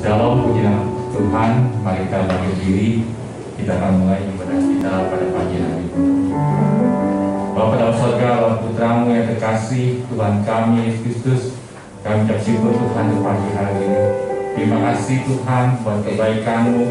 Shalom, puji nama Tuhan. Mari kita bangkit diri. Kita akan mulai ibadah kita pada pagi hari ini. Bapa dalam surga, Bapa Putramu yang terkasih, Tuhan kami Yesus Kristus, kami ucap syukur Tuhan di pagi hari ini. Terima kasih Tuhan buat kebaikan-Mu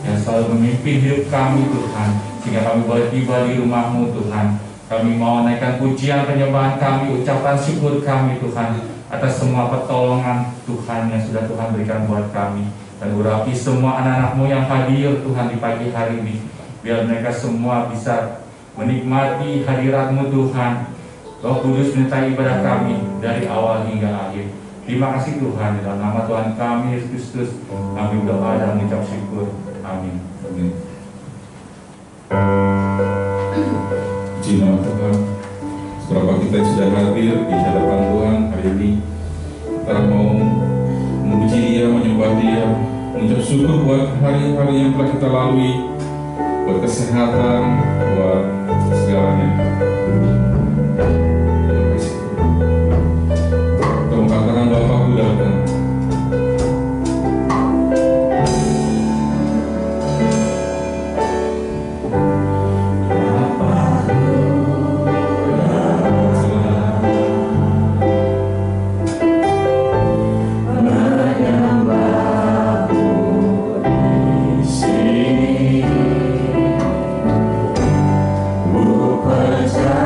yang selalu memimpin hidup kami Tuhan, sehingga kami boleh tiba di rumah-Mu Tuhan. Kami mau naikkan pujian penyembahan kami, ucapan syukur kami Tuhan atas semua pertolongan Tuhan yang sudah Tuhan berikan buat kami. Dan urapi semua anak-anak-Mu yang hadir Tuhan di pagi hari ini, biar mereka semua bisa menikmati hadirat-Mu Tuhan. Roh Kudus menyertai ibadah kami dari awal hingga akhir. Terima kasih Tuhan, dalam nama Tuhan kami Yesus Kristus kami berdoa dan mengucap syukur. Amin. Amin. Puji nama Tuhan. Seberapa kita yang sudah hadir di hadapan Tuhan hari ini, kita mau memuji Dia, menyembah Dia, mengucap syukur buat hari-hari yang telah kita lalui, buat kesehatan, buat segalanya. Terima kasih. Kita mau katakan Bapakku datang. Percaya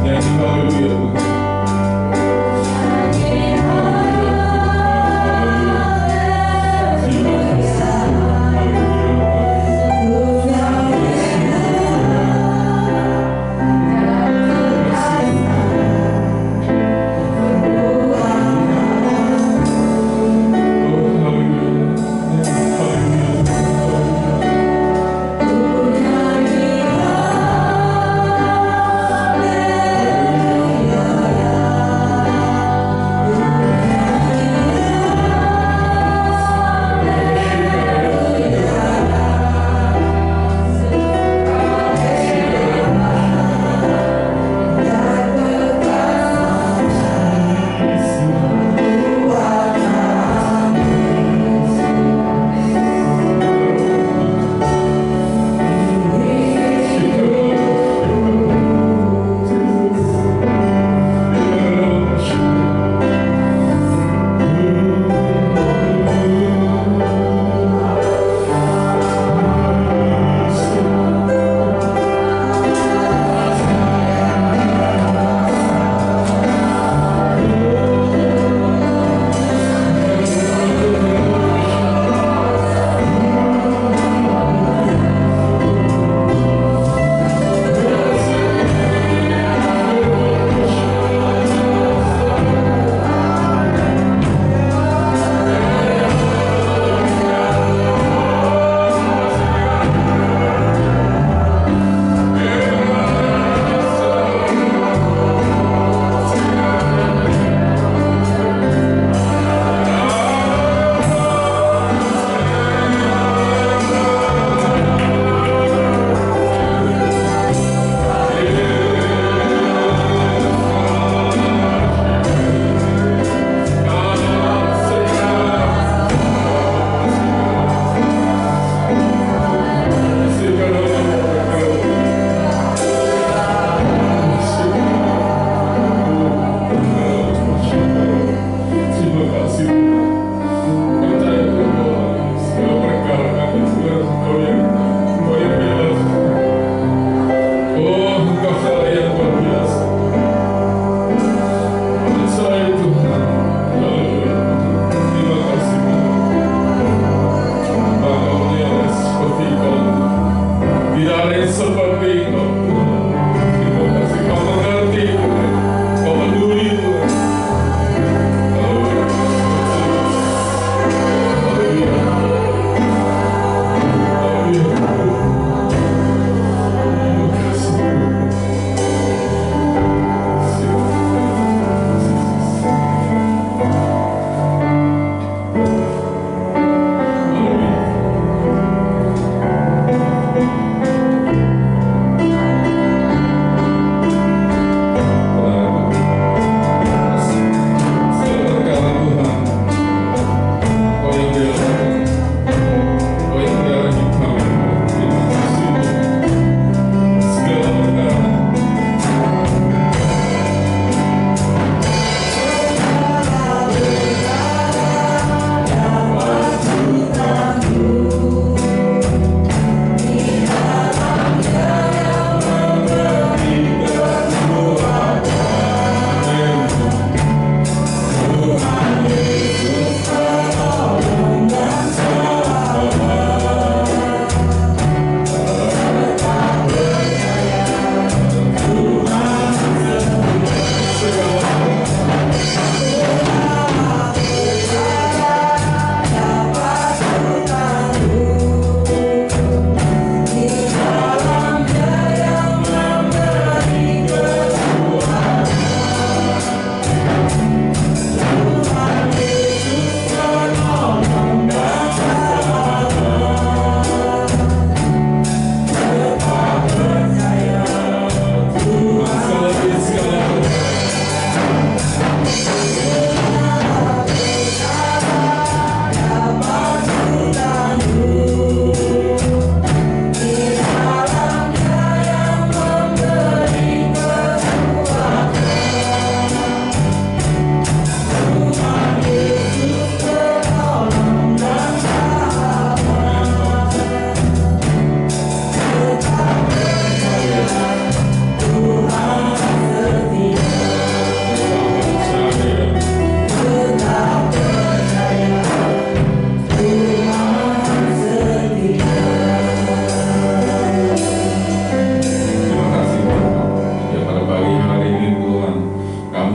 Nyanyi haleluya Tuhan. Hallelujah.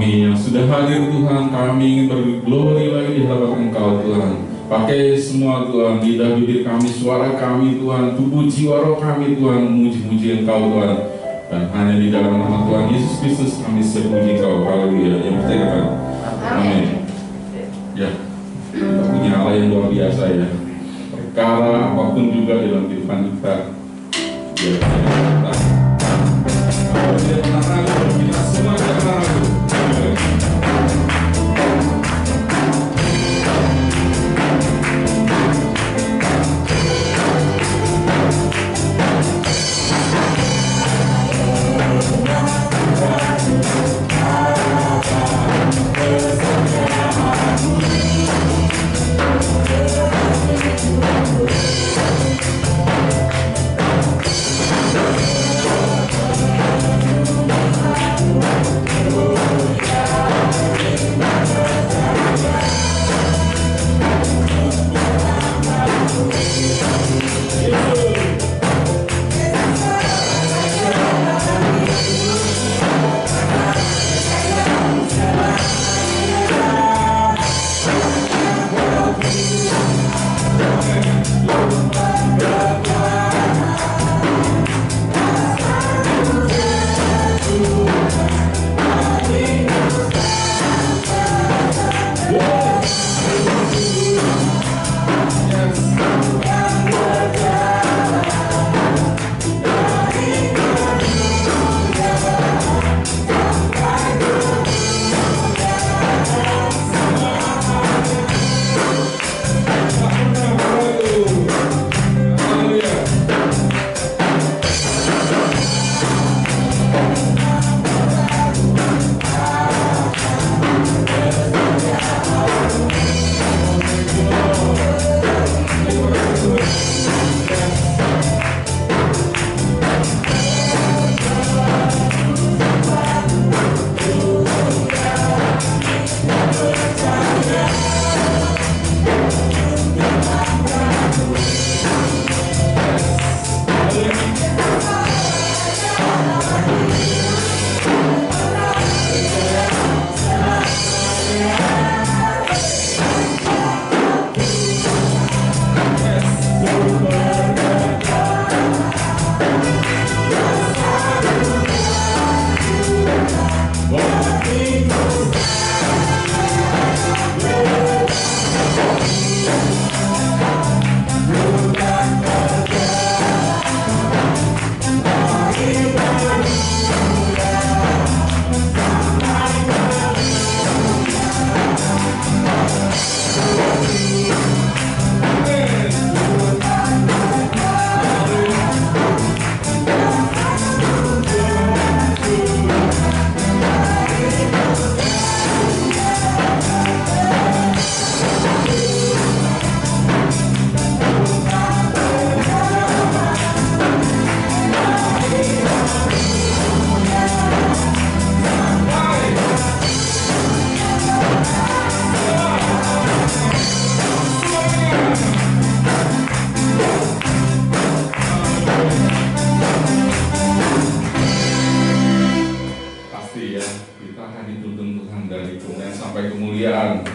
kami yang sudah hadir Tuhan, kami ingin berglori lagi di hadapan Engkau Tuhan. Pakai semua Tuhan, lidah bibir kami, suara kami Tuhan, tubuh jiwa roh kami Tuhan, memuji-muji Engkau Tuhan. Dan hanya di dalam nama Tuhan Yesus Kristus kami siap memuji Engkau. Haleluya. Yang percaya katakan amin. Ya, kita punya Allah yang luar biasa ya. Perkara apapun juga dalam kehidupan kita, ya kita tidak pernah ragu, kita semua tidak pernah ragu.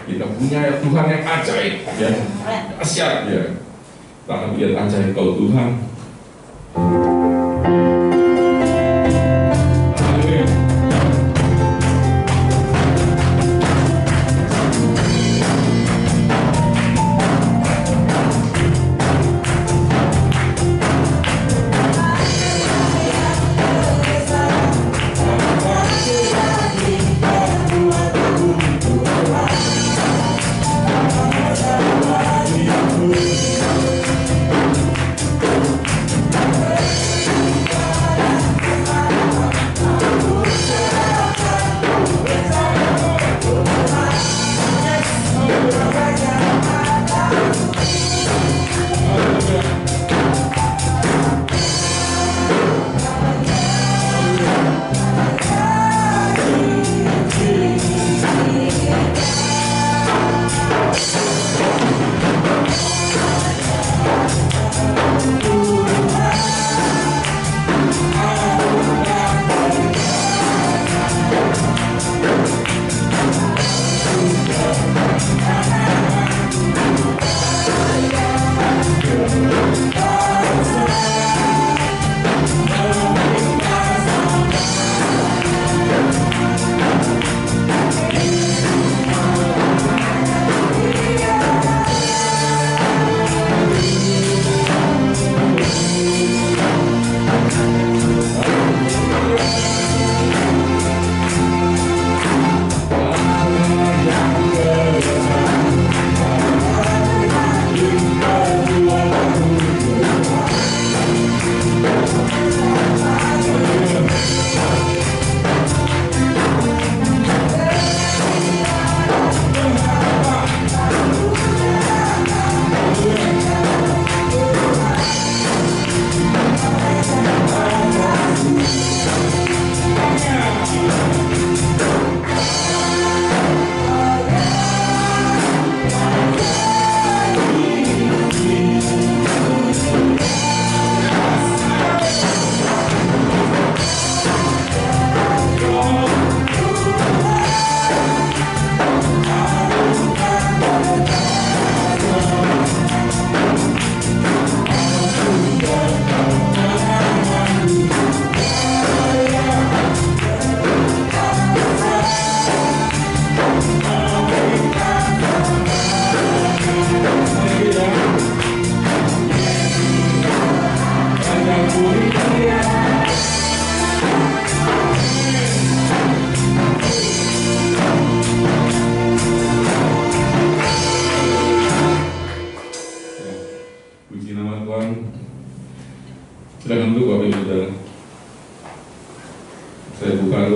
Kita punya Tuhan yang ajaib, ya, dahsyat, ya. Kita akan lihat ajaib Kau Tuhan.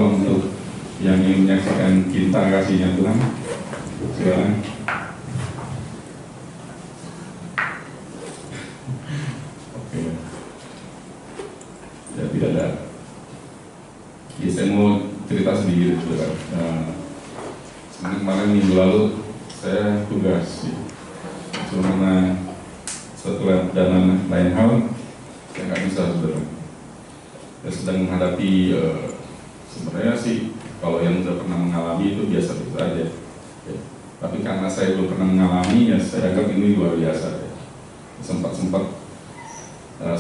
tolong untuk yang ingin menyaksikan cinta kasihnya Tuhan, silakan. Oke, ya tidak ada. Ya, saya mau cerita sedikit, saudara. Kemarin minggu lalu saya tugas, karena satu dan lain hal saya nggak bisa, saudara. Saya sedang menghadapi sebenarnya sih kalau yang sudah pernah mengalami itu biasa-biasa aja, ya. Tapi karena saya belum pernah mengalami, ya saya anggap ini luar biasa, ya. Sempat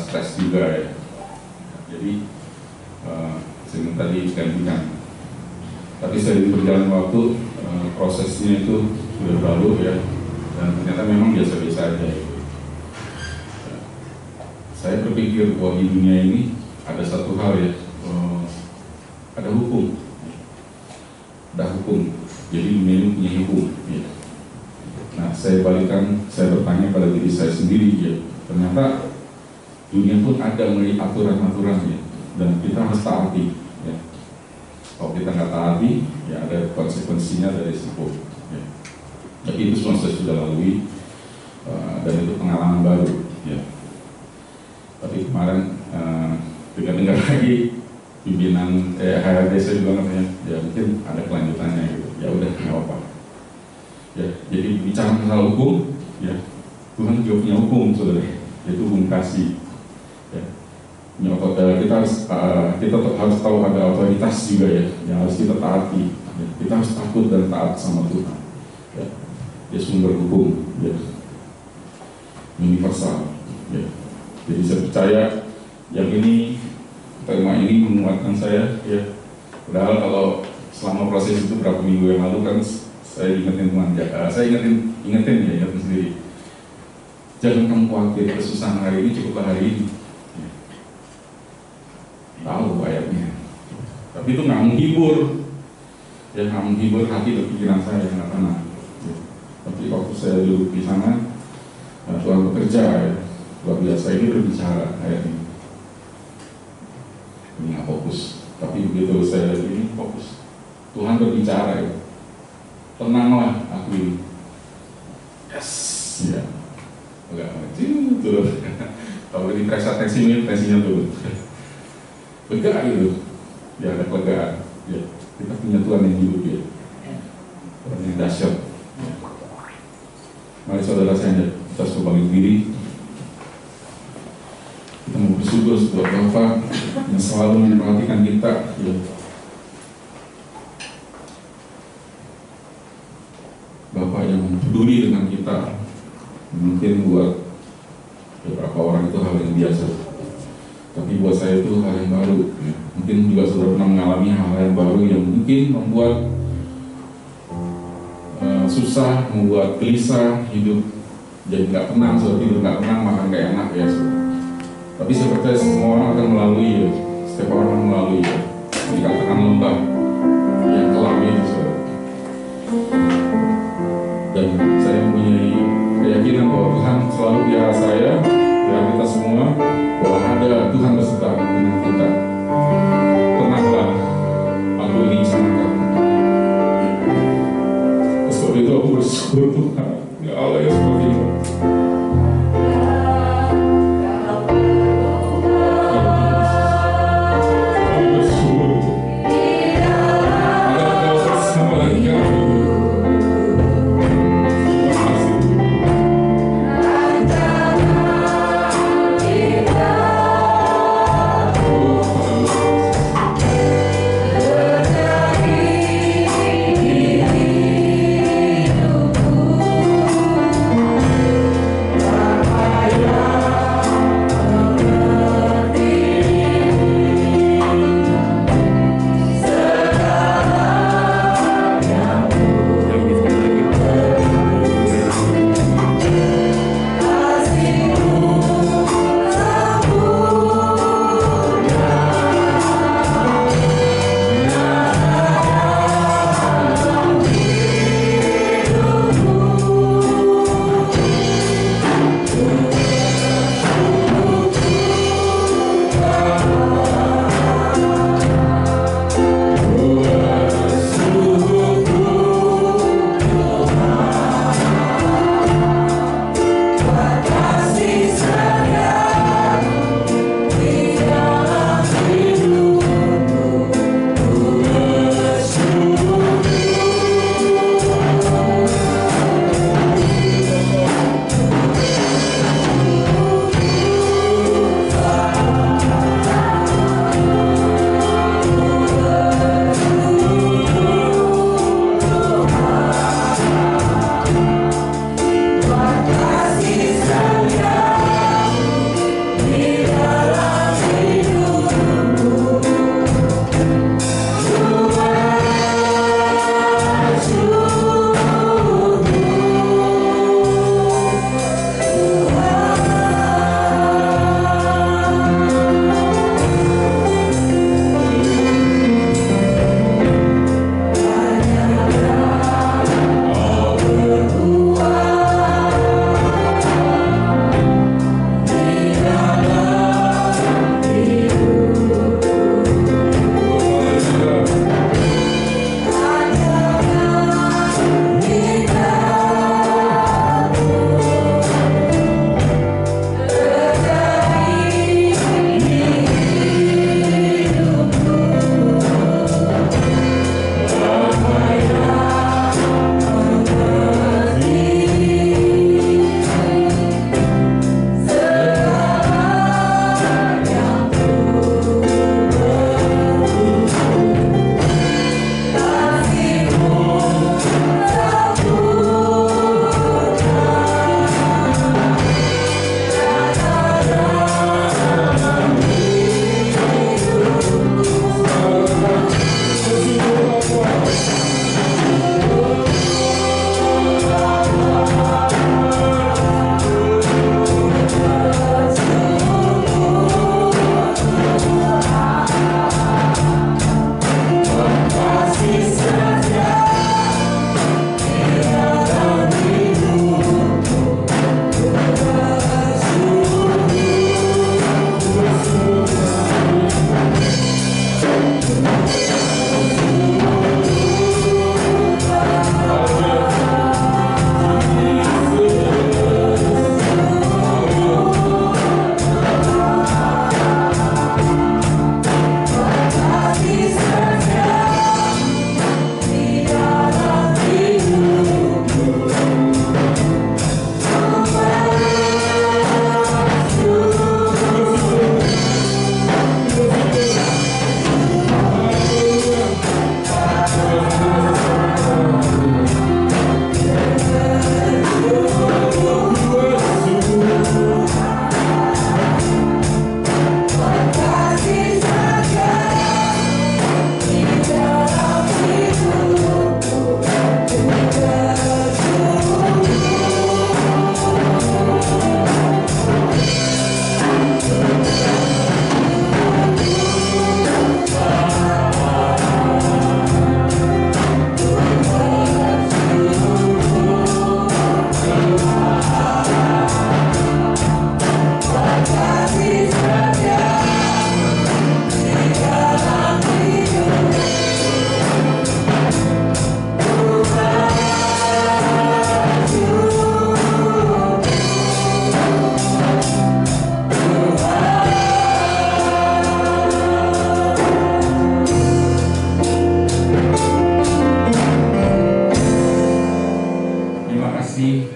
stres juga, ya. Jadi saya minta digantikan. Tapi saya berjalan waktu, prosesnya itu sudah berlalu, ya, dan ternyata memang biasa-biasa aja, ya. Saya berpikir bahwa di dunia ini ada satu hal, ya, ada hukum, jadi dunia ini punya hukum, ya. Nah, saya bertanya pada diri saya sendiri, ya, ternyata dunia pun ada aturan-aturannya dan kita harus taati, ya. Kalau kita nggak taati, ya ada konsekuensinya dari situ, ya. Jadi itu semua saya sudah lalui, dan itu pengalaman baru, ya. Tapi kemarin dengar lagi pimpinan HRD saya juga katanya, ya mungkin ada kelanjutannya gitu. Ya udah, nggak apa-apa. Ya, jadi bicara masalah hukum, ya Tuhan juga punya hukum, saudara, yaitu hukum kasih. Ya. Kita harus tahu ada otoritas juga, ya, yang harus kita taati. Ya. Kita harus takut dan taat sama Tuhan. Ya. Dia sumber hukum, ya, universal. Ya. Jadi saya percaya yang ini, tema ini menguatkan saya, ya. Padahal kalau selama proses itu berapa minggu yang lalu kan saya ingetin Tuhan, saya ingetin sendiri. Jangan kamu khawatir, kesusahan hari ini cukuplah hari ini. Ya. Tahu ayatnya, tapi itu nggak menghibur, ya, nggak menghibur hati dan pikiran saya, nggak tenang. Ya. Tapi waktu saya duduk di sana, Tuhan bekerja, ya. Luar biasa, ini berbicara ayat ini. Ini nggak fokus, tapi begitu saya ini fokus. Tuhan berbicara, ya. Tenanglah aku ini. Yes, ya. Agak turun. Kalau di periksa tensinya turun. Lega gitu. Ya, ada kelegaan. Ya, kita punya Tuhan yang hidup, ya. Tuhan yang dahsyat. Ya. Mari saudara saya, kita berbalik diri. Kita mau bersyukur buat Bapak yang selalu memperhatikan kita, ya. Bapak yang peduli dengan kita. Mungkin buat beberapa orang itu hal yang biasa, tapi buat saya itu hal yang baru, ya. Mungkin juga sudah pernah mengalami hal yang baru yang mungkin membuat susah, membuat gelisah hidup, jadi nggak tenang, sudah tidur nggak tenang, makan nggak enak, ya. Tapi saya percaya semua orang akan melalui, ya. Setiap orang akan melalui, ya. Dikatakan lembah yang kelam itu, saudara. Dan saya mempunyai keyakinan bahwa Tuhan selalu pelihara saya, pelihara kita semua, bahwa ada Tuhan beserta dengan kita. Tenanglah, aku ini sama kamu. Sebab itu aku bersyukur Tuhan, ya Allah yang seperti itu. Aku bersyukur.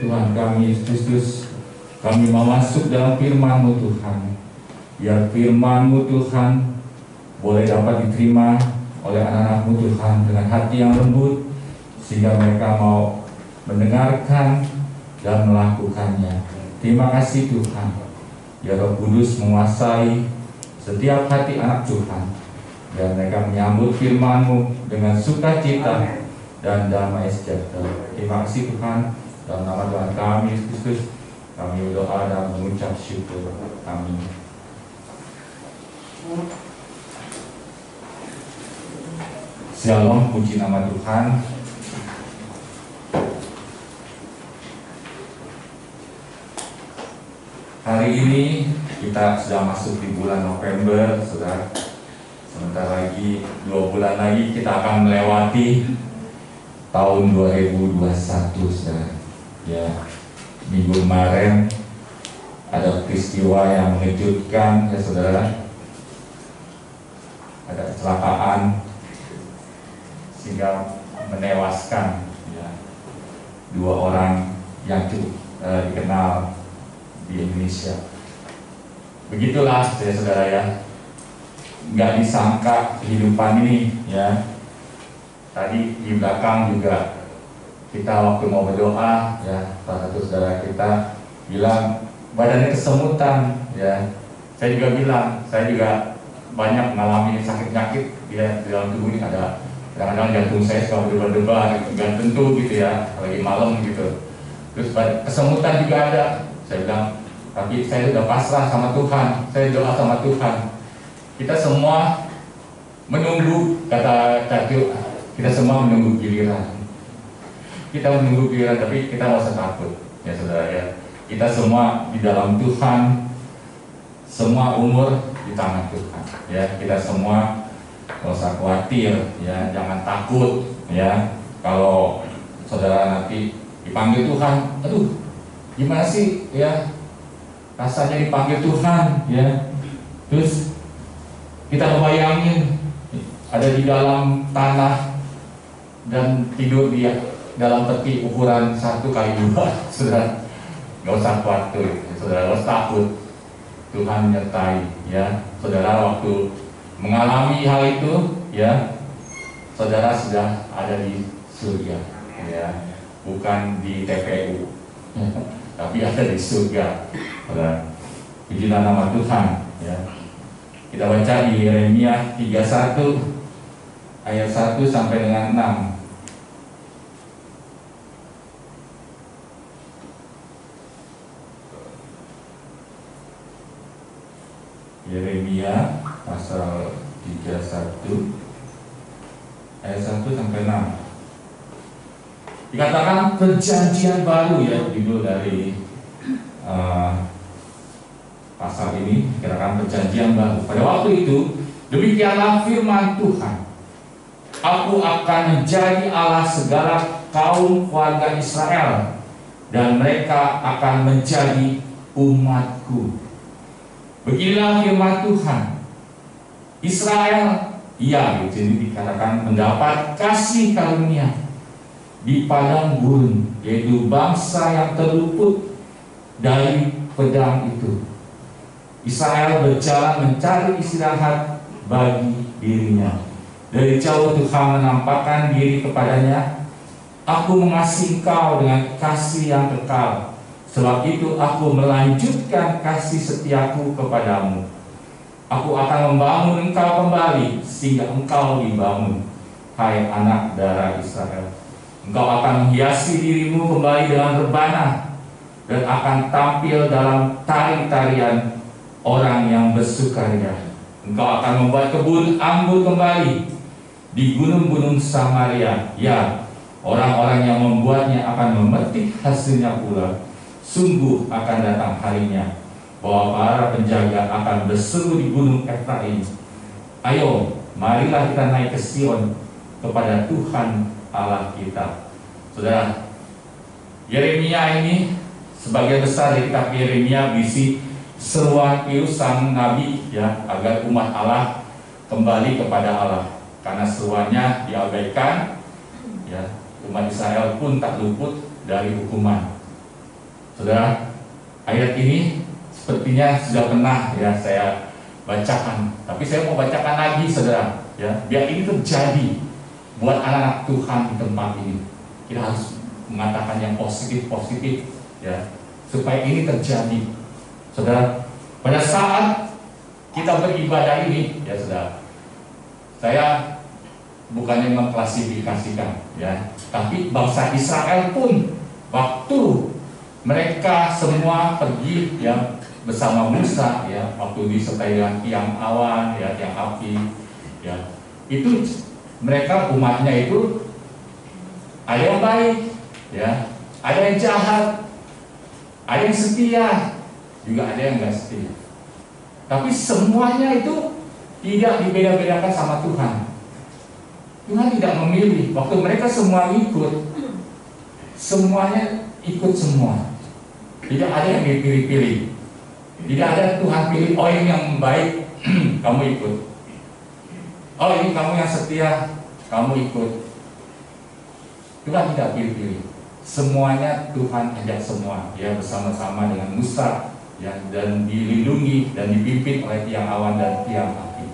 Tuhan kami Yesus Kristus, kami mau masuk dalam firman-Mu Tuhan. Biar firman-Mu Tuhan boleh dapat diterima oleh anak-anak-Mu Tuhan dengan hati yang lembut, sehingga mereka mau mendengarkan dan melakukannya. Terima kasih Tuhan. Ya Roh Kudus menguasai setiap hati anak Tuhan, dan mereka menyambut firman-Mu dengan sukacita dan damai sejahtera. Terima kasih Tuhan. Dalam nama Tuhan kami Yesus Kristus, kami berdoa dan mengucap syukur. Amin. Shalom, puji nama Tuhan. Hari ini kita sudah masuk di bulan November, saudara. Sebentar lagi, 2 bulan lagi kita akan melewati tahun 2021, saudara. Ya, minggu kemarin ada peristiwa yang mengejutkan, ya saudara. Ada kecelakaan sehingga menewaskan, ya, 2 orang yang cukup dikenal di Indonesia. Begitulah, ya saudara ya. Nggak disangka kehidupan ini, ya. Tadi di belakang juga kita waktu mau berdoa, ya, salah satu saudara kita bilang badannya kesemutan, ya. Saya juga bilang, saya juga banyak mengalami sakit-sakit, ya, di dalam tubuh ini. Ada kadang-kadang jantung saya suka berdebar-debar, gak tentu gitu ya, lagi malam gitu. Terus kesemutan juga ada. Saya bilang, tapi saya sudah pasrah sama Tuhan, saya doa sama Tuhan. Kita semua menunggu, kata Cacu, kita semua menunggu giliran. Kita menunggu giliran, tapi kita nggak usah takut, ya saudara ya. Kita semua di dalam Tuhan, semua umur di tangan Tuhan, ya. Kita semua nggak usah khawatir, ya, jangan takut, ya. Kalau saudara nanti dipanggil Tuhan, aduh, gimana sih, ya, rasanya dipanggil Tuhan, ya. Terus kita bayangin ada di dalam tanah dan tidur di dalam peti ukuran 1x2, saudara. Nggak usah khawatir, saudara, nggak usah takut. Tuhan menyertai, ya. Saudara waktu mengalami hal itu, ya, saudara sudah ada di surga, ya, bukan di TPU, tapi ada di surga. Saudara, pujilah nama Tuhan, ya. Kita baca di Yeremia 31 ayat 1 sampai dengan 6. Yeremia pasal 31 ayat 1 sampai 6. Dikatakan perjanjian baru, ya, judul dari pasal ini. Dikatakan perjanjian baru. Pada waktu itu, demikianlah firman Tuhan, aku akan menjadi Allah segala kaum keluarga Israel, dan mereka akan menjadi umatku. Beginilah firman Tuhan, Israel, ia, jadi dikatakan mendapat kasih karunia di padang gurun, yaitu bangsa yang terluput dari pedang itu. Israel berjalan mencari istirahat bagi dirinya. Dari jauh Tuhan menampakkan diri kepadanya. Aku mengasihi engkau dengan kasih yang kekal, sebab itu aku melanjutkan kasih setiaku kepadamu. Aku akan membangun engkau kembali, sehingga engkau dibangun, hai anak darah Israel. Engkau akan menghiasi dirimu kembali dengan rebana, dan akan tampil dalam tari-tarian orang yang bersukaria. Engkau akan membuat kebun anggur kembali di gunung-gunung Samaria. Ya, orang-orang yang membuatnya akan memetik hasilnya pula. Sungguh akan datang harinya bahwa para penjaga akan berseru di gunung Efraim, ayo, marilah kita naik ke Sion, kepada Tuhan Allah kita. Saudara, Yeremia ini sebagian besar dari kitab Yeremia berisi seruan sang nabi, ya, agar umat Allah kembali kepada Allah. Karena seruannya diabaikan, ya, umat Israel pun tak luput dari hukuman. Saudara, ayat ini sepertinya sudah pernah ya saya bacakan, tapi saya mau bacakan lagi, saudara, ya, biar ini terjadi buat anak-anak Tuhan di tempat ini. Kita harus mengatakan yang positif, ya, supaya ini terjadi, saudara. Pada saat kita beribadah ini, ya saudara, saya bukannya mengklasifikasikan, ya, tapi bangsa Israel pun waktu mereka semua pergi, ya, bersama Musa, ya, waktu disertai dengan tiang awan, ya, tiang api, ya, itu mereka umatnya itu ada yang baik, ya, ada yang jahat, ada yang setia, juga ada yang nggak setia. Tapi semuanya itu tidak dibeda-bedakan sama Tuhan. Tuhan tidak memilih. Waktu mereka semua ikut, semuanya ikut semua. Tidak ada yang dipilih-pilih. Tidak ada Tuhan pilih, oh ini yang baik, kamu ikut. Oh ini kamu yang setia, kamu ikut. Tuhan tidak pilih-pilih. Semuanya Tuhan ajak semua, ya, bersama-sama dengan Musa, ya, dan dilindungi dan dipimpin oleh tiang awan dan tiang api.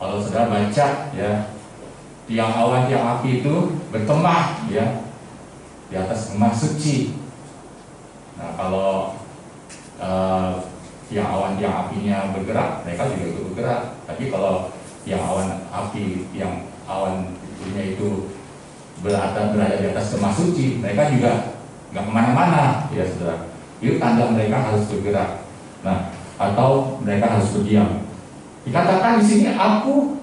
Kalau saudara baca, ya, tiang awan tiang api itu berkemah, ya, di atas kemah suci. Nah, kalau tiang awan tiang apinya bergerak, mereka juga ikut bergerak. Tapi kalau tiang awan api, tiang awan itu berada di atas kemah suci, mereka juga nggak kemana-mana, ya saudara. Itu tanda mereka harus bergerak. Nah, atau mereka harus berdiam. Dikatakan di sini, aku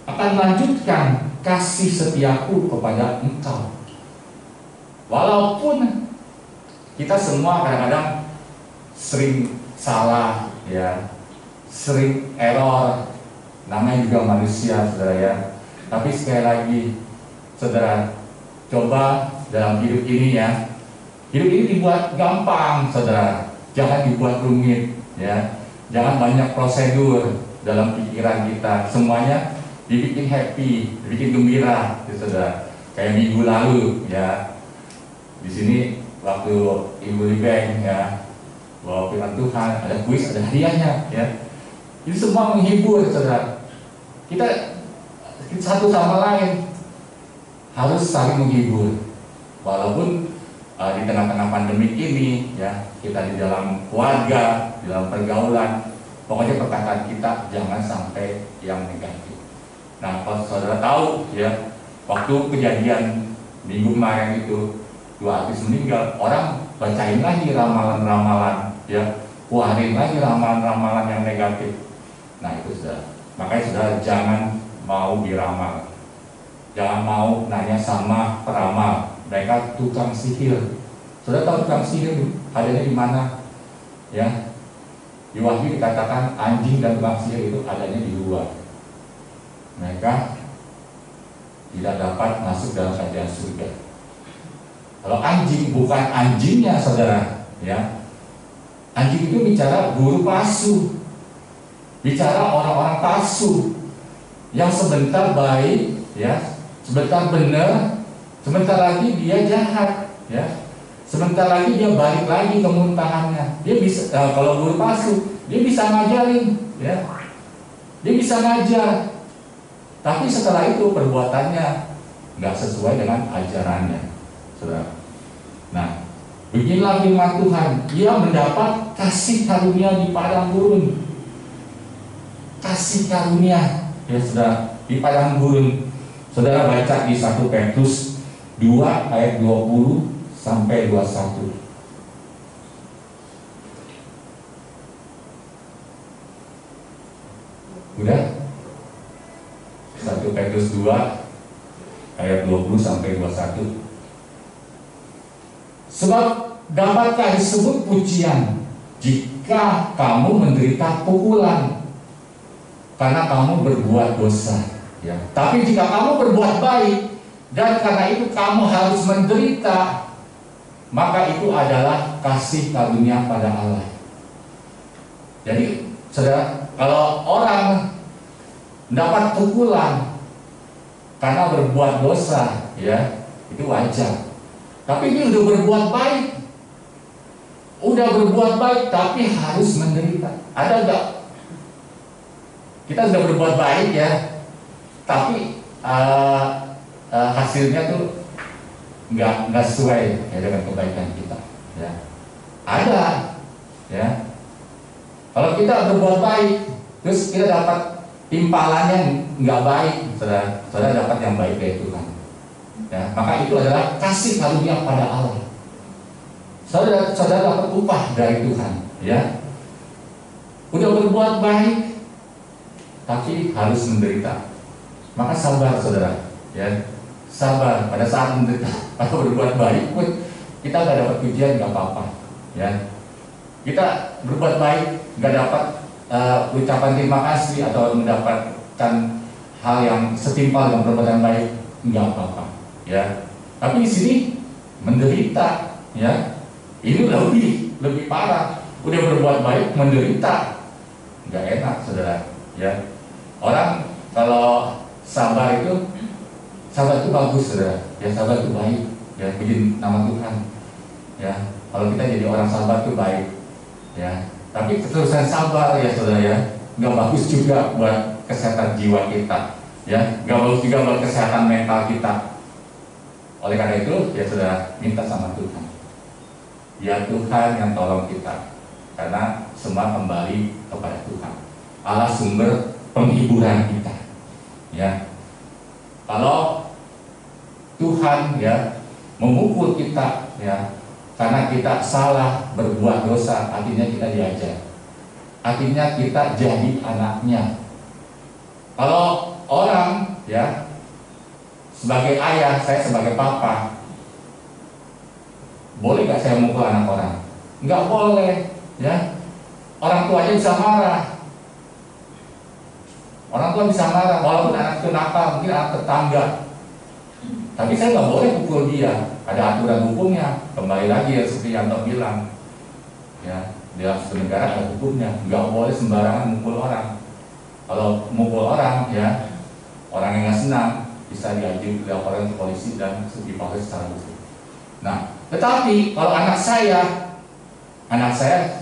akan lanjutkan kasih setiaku kepada engkau. Walaupun kita semua kadang-kadang sering salah, ya, sering error, namanya juga manusia, saudara, ya. Tapi sekali lagi, saudara, coba dalam hidup ini, ya, hidup ini dibuat gampang, saudara, jangan dibuat rumit, ya. Jangan banyak prosedur dalam pikiran kita. Semuanya dibikin happy, dibikin gembira, ya, saudara. Kayak minggu lalu, ya, di sini waktu Ibu Libeng, ya, bawa firman Tuhan, ada kuis, ada hadiahnya, ya. Ini semua menghibur, saudara. Kita satu sama lain harus saling menghibur, walaupun di tengah-tengah pandemi ini, ya, kita di dalam keluarga, di dalam pergaulan, pokoknya perkataan kita jangan sampai yang negatif. Nah, kalau saudara tahu, ya, waktu kejadian minggu kemarin itu 2 artis meninggal, orang bacain lagi ramalan-ramalan, ya, keluarin lagi ramalan-ramalan yang negatif. Nah, itu saudara. Makanya saudara jangan mau diramal, jangan mau nanya sama peramal. Mereka tukang sihir. Saudara tahu tukang sihir adanya di mana? Ya, di Wahyu dikatakan anjing dan tukang sihir itu adanya di luar. Mereka tidak dapat masuk dalam kerajaan surga. Kalau anjing bukan anjingnya, saudara, ya. Anjing itu bicara guru palsu, bicara orang-orang palsu yang sebentar baik, ya, sebentar benar, sebentar lagi dia jahat, ya. Sebentar lagi dia balik lagi ke muntahannya. Dia bisa, kalau guru palsu, dia bisa ngajarin, ya, dia bisa ngajar. Tapi setelah itu perbuatannya nggak sesuai dengan ajarannya, saudara. Nah, beginilah firman Tuhan. Dia mendapat kasih karunia di padang gurun. Kasih karunia, ya saudara, di padang gurun. Saudara baca di 1 Petrus 2 ayat 20 sampai 21. Udah? 1 Petrus 2 ayat 20 sampai 21. Sebab dapatkah disebut pujian jika kamu menderita pukulan karena kamu berbuat dosa, ya. Tapi jika kamu berbuat baik dan karena itu kamu harus menderita, maka itu adalah kasih karunia pada Allah. Jadi, saudara, kalau orang mendapat pukulan karena berbuat dosa, ya, itu wajar. Tapi dia udah berbuat baik, udah berbuat baik tapi harus menderita. Ada nggak? Kita sudah berbuat baik ya, tapi hasilnya tuh nggak sesuai ya dengan kebaikan kita. Ya. Ada, ya. Kalau kita berbuat baik, terus kita dapat timpalannya nggak baik, saudara dapat yang baik dari Tuhan. Ya, maka itu adalah kasih karunia pada Allah. Saudara dapat upah dari Tuhan, ya. Udah berbuat baik, tapi harus menderita. Maka sabar, saudara, ya. Sabar pada saat menderita atau berbuat baik pun kita nggak dapat pujian, nggak apa-apa, ya. Kita berbuat baik nggak dapat ucapan terima kasih atau mendapatkan hal yang setimpal dengan perbuatan baik, nggak apa-apa, ya. Tapi di sini menderita, ya, ini lebih parah. Udah berbuat baik menderita, nggak enak, saudara, ya. Orang kalau sabar itu bagus, saudara, ya. Sabar itu baik, ya, puji nama Tuhan, ya. Kalau kita jadi orang sabar itu baik, ya. Tapi keterusan sabar, ya, saudara, ya, nggak bagus juga buat kesehatan jiwa kita, ya. Nggak bagus juga buat kesehatan mental kita. Oleh karena itu, ya, saudara, minta sama Tuhan, ya, Tuhan yang tolong kita, karena semua kembali kepada Tuhan, Allah sumber penghiburan kita, ya. Kalau Tuhan, ya, memukul kita, ya, karena kita salah berbuat dosa, artinya kita diajar, artinya kita jadi anaknya. Kalau orang, ya, sebagai ayah, saya sebagai papa, boleh nggak saya mukul anak orang? Nggak boleh, ya. Orang tuanya bisa marah. Orang tua bisa marah, walaupun anak itu nakal, mungkin anak tetangga. Tapi saya nggak boleh pukul dia. Ada aturan hukumnya. Kembali lagi ya seperti yang Yanto bilang, ya, di dalam suatu negara ada hukumnya. Nggak boleh sembarangan mukul orang. Kalau mukul orang, ya, orang yang nggak senang bisa dilaporkan ke polisi dan diproses secara hukum. Nah, tetapi kalau anak saya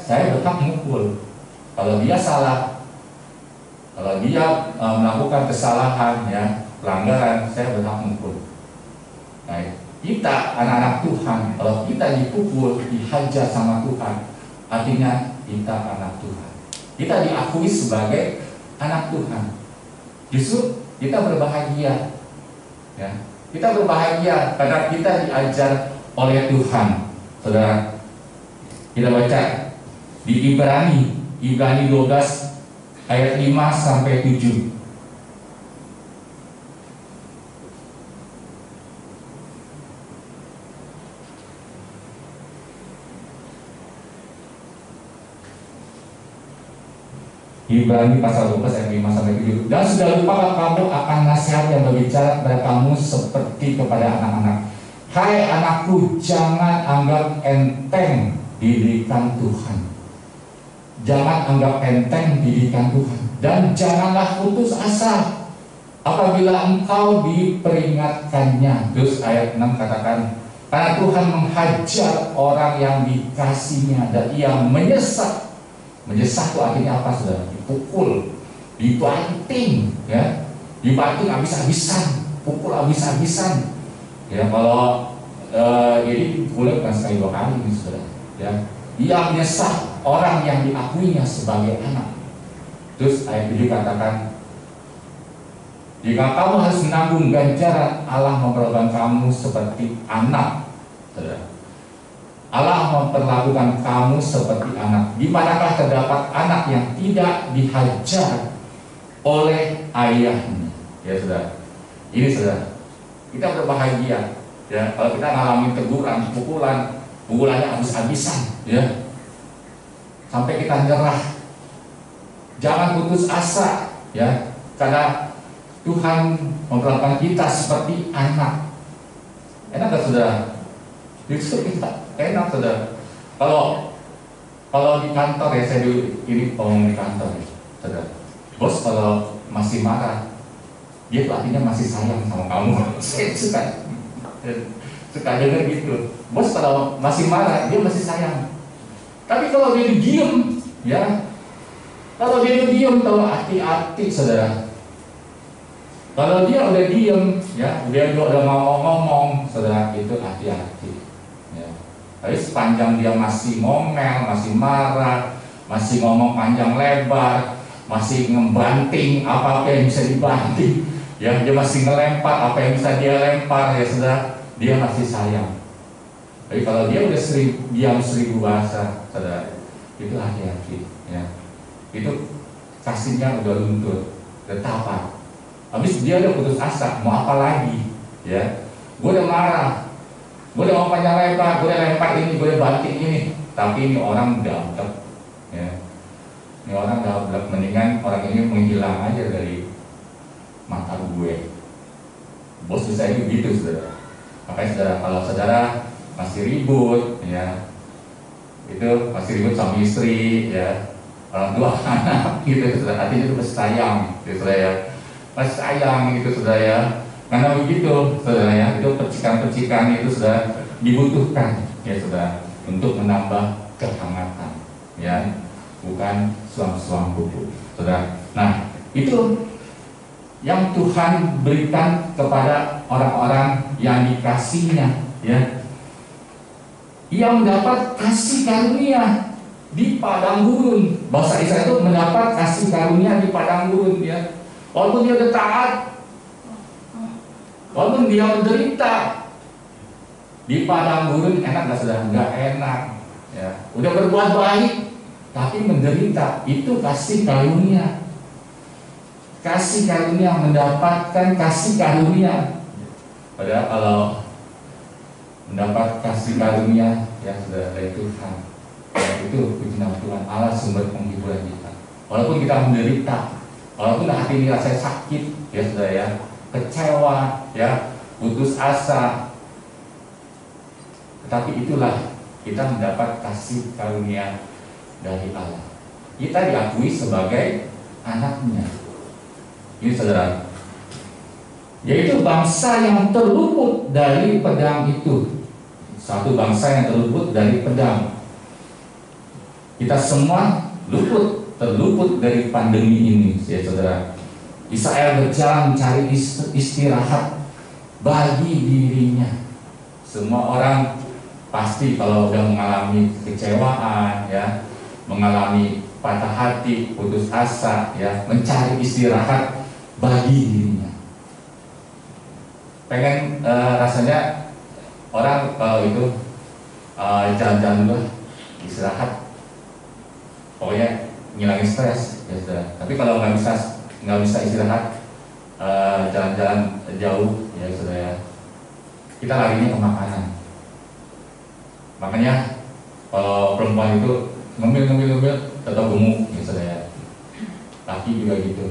berhak mukul. Kalau dia salah, kalau dia melakukan kesalahan, ya, pelanggaran, saya berhak mukul. Nah, kita anak-anak Tuhan, kalau kita dipukul, dihajar sama Tuhan, artinya kita anak Tuhan. Kita diakui sebagai anak Tuhan. Justru kita berbahagia, ya. Kita berbahagia karena kita diajar oleh Tuhan, saudara. Kita baca di Ibrani 12 ayat 5 sampai 7. Ibrani pasal 12 ayat 5 sampai 7. Dan sudah lupakah kamu akan nasihat yang berbicara kepada kamu seperti kepada anak-anak? Hai anakku, jangan anggap enteng didikan Tuhan. Jangan anggap enteng didikan Tuhan. Dan janganlah putus asa apabila engkau diperingatkannya. Terus ayat 6 katakan, karena Tuhan menghajar orang yang dikasihnya dan ia menyesat. Menyesat itu artinya apa, saudara? Dipukul, dibanting, ya, dibanting habis-habisan, pukul habis-habisan. Ya, kalau jadi pukulnya bukan sekali dua kali, ini, saudara. Ya, dia menyesat orang yang diakuinya sebagai anak. Terus ayat 7 katakan, jika kamu harus menanggung ganjaran, Allah memperlakukan kamu seperti anak, saudara. Allah memperlakukan kamu seperti anak. Di manakah terdapat anak yang tidak dihajar oleh ayahnya? Ya, saudara. Ini, saudara, kita berbahagia, ya, kalau kita mengalami teguran, pukulannya habis-habisan, ya, sampai kita nyerah. Jangan putus asa, ya, karena Tuhan memperlakukan kita seperti anak. Enak gak, saudara? Justru kita enak, saudara. Kalau di kantor, ya, saya dulu ini ngomong di kantor, ya, saudara. Bos kalau masih marah, dia artinya masih sayang sama kamu. Saya suka dengar gitu. Bos kalau masih marah, dia masih sayang. Tapi kalau dia diem, ya, kalau dia diem, tahu hati-hati saudara. Kalau dia udah diem, ya, dia udah ngomong-ngomong, saudara, itu hati-hati. Ya. Tapi sepanjang dia masih ngomel, masih marah, masih ngomong panjang lebar, masih ngebanting apa yang bisa dibanting, ya, dia masih ngelempar apa yang bisa dia lempar, ya saudara, dia masih sayang. Tapi kalau dia udah diam 1000 bahasa, saudara, itu hati-hati, ya. Itu kasihnya udah luntur, udah tapak. Habis dia udah putus asa, mau apa lagi, ya? Gue udah marah, gue udah mau panjang lebar, gue udah lempar ini, gue udah banting ini, tapi ini orang dablek, ya. Ini orang dablek, mendingan orang ini menghilang aja dari mata gue. Bos bisa ini gitu, saudara. Makanya saudara, kalau saudara masih ribut, ya, itu masih ribut sama istri, ya, orang tua anak, gitu, saudara, artinya itu masih sayang, gitu, saudara, ya, masih sayang, gitu, saudara, ya, karena begitu, saudara, ya, itu percikan-percikan itu sudah dibutuhkan, ya, saudara, untuk menambah kehangatan, ya, bukan suam-suam bubuk, saudara. Nah, itu yang Tuhan berikan kepada orang-orang yang dikasihnya, ya. Ia mendapat kasih karunia di padang gurun. Bahasa Israel itu mendapat kasih karunia di padang gurun, ya. Walaupun dia udah taat, walaupun dia menderita, di padang gurun enak nggak, saudara? Nggak enak, ya. Udah berbuat baik, tapi menderita, itu kasih karunia. Kasih karunia, mendapatkan kasih karunia. Padahal kalau mendapat kasih karunia, ya, saudara, dari Tuhan, ya, itu puji nama Tuhan, Allah sumber penghiburan kita. Walaupun kita menderita, walaupun hati ini rasanya sakit, ya, saudara, ya, kecewa, ya, putus asa, tetapi itulah kita mendapat kasih karunia dari Allah. Kita diakui sebagai anaknya. Ini, saudara, yaitu bangsa yang terluput dari pedang itu. Satu bangsa yang terluput dari pedang. Kita semua terluput dari pandemi ini, ya, saudara. Israel berjalan mencari istirahat bagi dirinya. Semua orang pasti kalau udah mengalami kecewaan, ya, mengalami patah hati, putus asa, ya, mencari istirahat bagi dirinya. Pengen rasanya orang kalau itu jalan-jalan dulu, istirahat, pokoknya ngilangin stres, ya, saudara. Tapi kalau nggak bisa istirahat, jalan-jalan jauh, ya, saudara, kita larinya ke makanan. Makanya kalau perempuan itu ngemil tetap gemuk, ya, saudara. Laki juga gitu.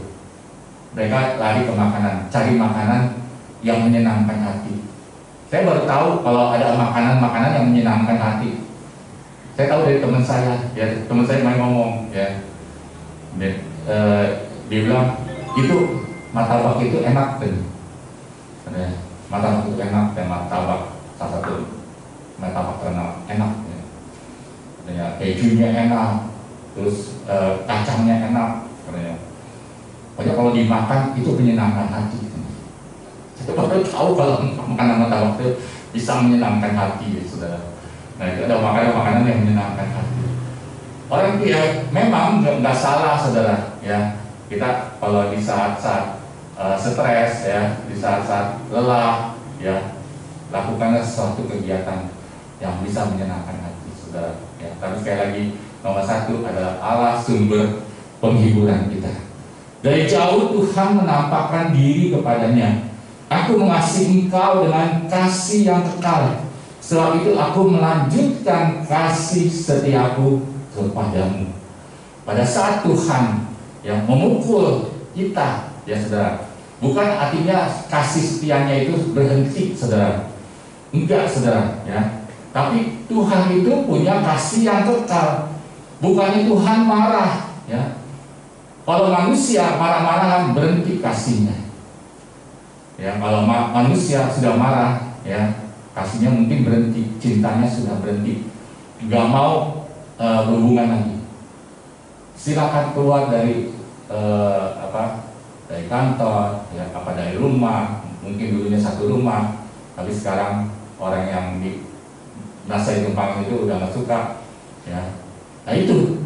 Mereka lari ke makanan, cari makanan yang menyenangkan hati. Saya baru tahu kalau ada makanan-makanan yang menyenangkan hati. Saya tahu dari teman saya, ya, teman saya main ngomong, ya, dia bilang itu martabak itu enak, tuh. Martabak itu enak, dan martabak salah satu martabak terkenal enak, ya. Kejunya enak, terus kacangnya enak, katanya. Pokoknya kalau dimakan itu menyenangkan hati. Saya baru tahu kalau makanan martabak itu bisa menyenangkan hati, ya, saudara. Nah, itu ada makanan-makanan yang menyenangkan hati. Orang itu, ya, memang nggak salah, saudara, ya. Kita kalau di saat-saat stres, ya, di saat-saat lelah, ya, lakukanlah sesuatu kegiatan yang bisa menyenangkan hati, saudara. Ya, tapi sekali lagi nomor satu adalah Allah sumber penghiburan kita. Dari jauh Tuhan menampakkan diri kepadanya. Aku mengasihi engkau dengan kasih yang kekal. Sebab itu aku melanjutkan kasih setiaku kepadamu. Pada saat Tuhan yang memukul kita, ya, saudara, bukan artinya kasih setianya itu berhenti, saudara. Enggak, saudara, ya. Tapi Tuhan itu punya kasih yang kekal. Bukannya Tuhan marah, ya. Kalau manusia marah-marahan berhenti kasihnya. Ya, kalau manusia sudah marah, ya, kasihnya mungkin berhenti, cintanya sudah berhenti. Nggak mau berhubungan lagi. Silakan keluar dari dari kantor, ya, dari rumah. Mungkin dulunya satu rumah, tapi sekarang orang yang di nasa tumpang itu udah nggak suka, ya. Nah itu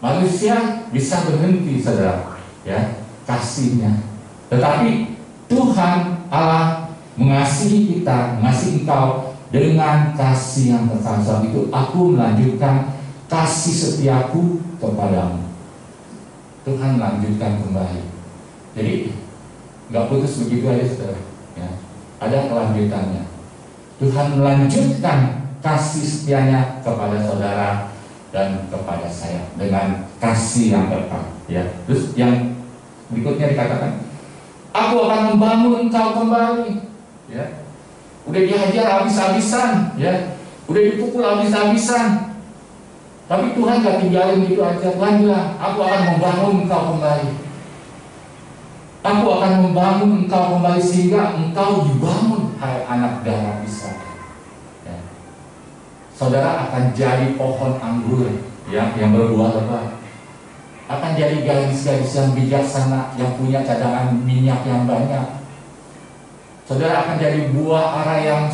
manusia bisa berhenti, saudara, ya, kasihnya. Tetapi Tuhan Allah mengasihi kita, mengasihi engkau dengan kasih yang kekal. Sebab itu aku melanjutkan kasih setiaku kepadamu. Tuhan melanjutkan kembali. Jadi nggak putus begitu aja, saudara, ya. Ada kelanjutannya. Tuhan melanjutkan kasih setianya kepada saudara dan kepada saya dengan kasih yang kekal, ya. Terus yang berikutnya dikatakan, aku akan membangun engkau kembali, ya. Udah dihajar habis-habisan, ya. Udah dipukul habis-habisan. Tapi Tuhan gak tinggalin gitu aja. Tuhan bilang, aku akan membangun engkau kembali. Aku akan membangun engkau kembali sehingga engkau dibangun, hai anak darah Ishak. Ya. Saudara akan jadi pohon anggur, ya, yang berbuah lebat. Akan jadi gadis-gadis yang bijaksana, yang punya cadangan minyak yang banyak. Saudara akan jadi buah ara yang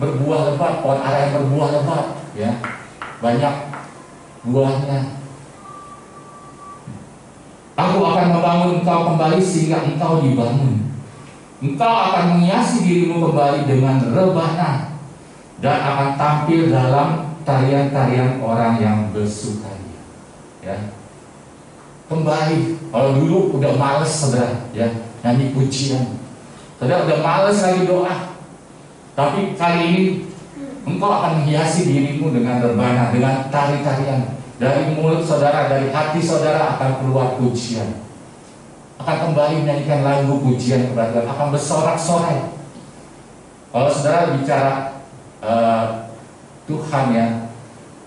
berbuah lebat, pohon ara yang berbuah lebat, ya, banyak buahnya. Aku akan membangun engkau kembali sehingga engkau dibangun. Engkau akan menghiasi dirimu kembali dengan rebana dan akan tampil dalam tarian-tarian orang yang bersukaria, ya. Kembali. Kalau dulu udah males, saudara, ya, nyanyi pujian, saudara udah males lagi doa. Tapi kali ini engkau akan menghiasi dirimu dengan rebana, dengan tari-tarian. Dari mulut saudara, dari hati saudara akan keluar pujian. Akan kembali menyanyikan lagu pujian kepada Tuhan, akan bersorak-sorai. Kalau saudara bicara Tuhan, ya,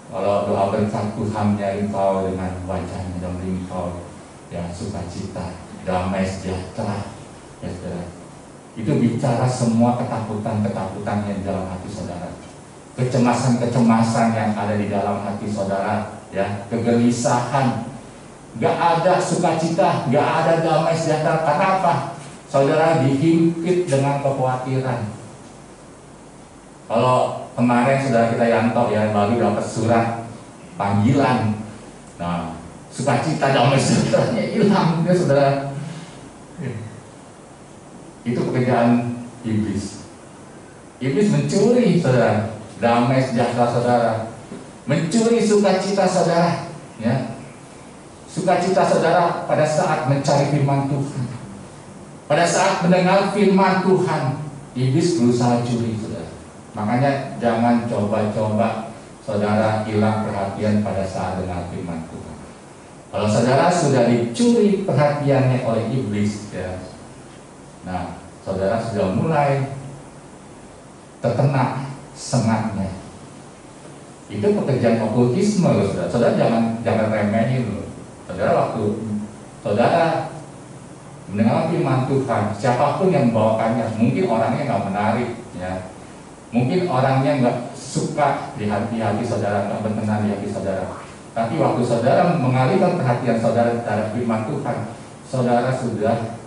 kalau doa berkat Tuhan menyertai engkau dengan wajahnya dan memberi engkau, ya, sukacita, damai sejahtera, ya, saudara. Itu bicara semua ketakutan-ketakutan yang di dalam hati saudara, kecemasan-kecemasan yang ada di dalam hati saudara, ya, kegelisahan. Gak ada sukacita, gak ada damai sejahtera. Karena apa? Saudara dihimpit dengan kekhawatiran. Kalau kemarin saudara kita Yanto, ya, baru dapat surat panggilan. Nah, sukacita damai sejahteranya hilang, ya, saudara. Itu pekerjaan iblis. Iblis mencuri, saudara, damai sejahtera saudara, mencuri sukacita saudara, ya. Sukacita saudara pada saat mencari firman Tuhan, pada saat mendengar firman Tuhan, iblis berusaha curi, saudara. Makanya jangan coba-coba saudara hilang perhatian pada saat dengar firman Tuhan. Kalau saudara sudah dicuri perhatiannya oleh iblis, ya, nah, saudara sudah mulai terkena sengatnya. Itu pekerjaan okultisme, loh, saudara. Saudara jangan remehin, loh. Saudara, waktu saudara mendengar firman Tuhan, siapapun yang membawakannya, mungkin orangnya nggak menarik, ya, mungkin orangnya nggak suka di hati saudara, nggak berkenan di hati saudara. Tapi waktu saudara mengalihkan perhatian saudara terhadap firman Tuhan, saudara sudah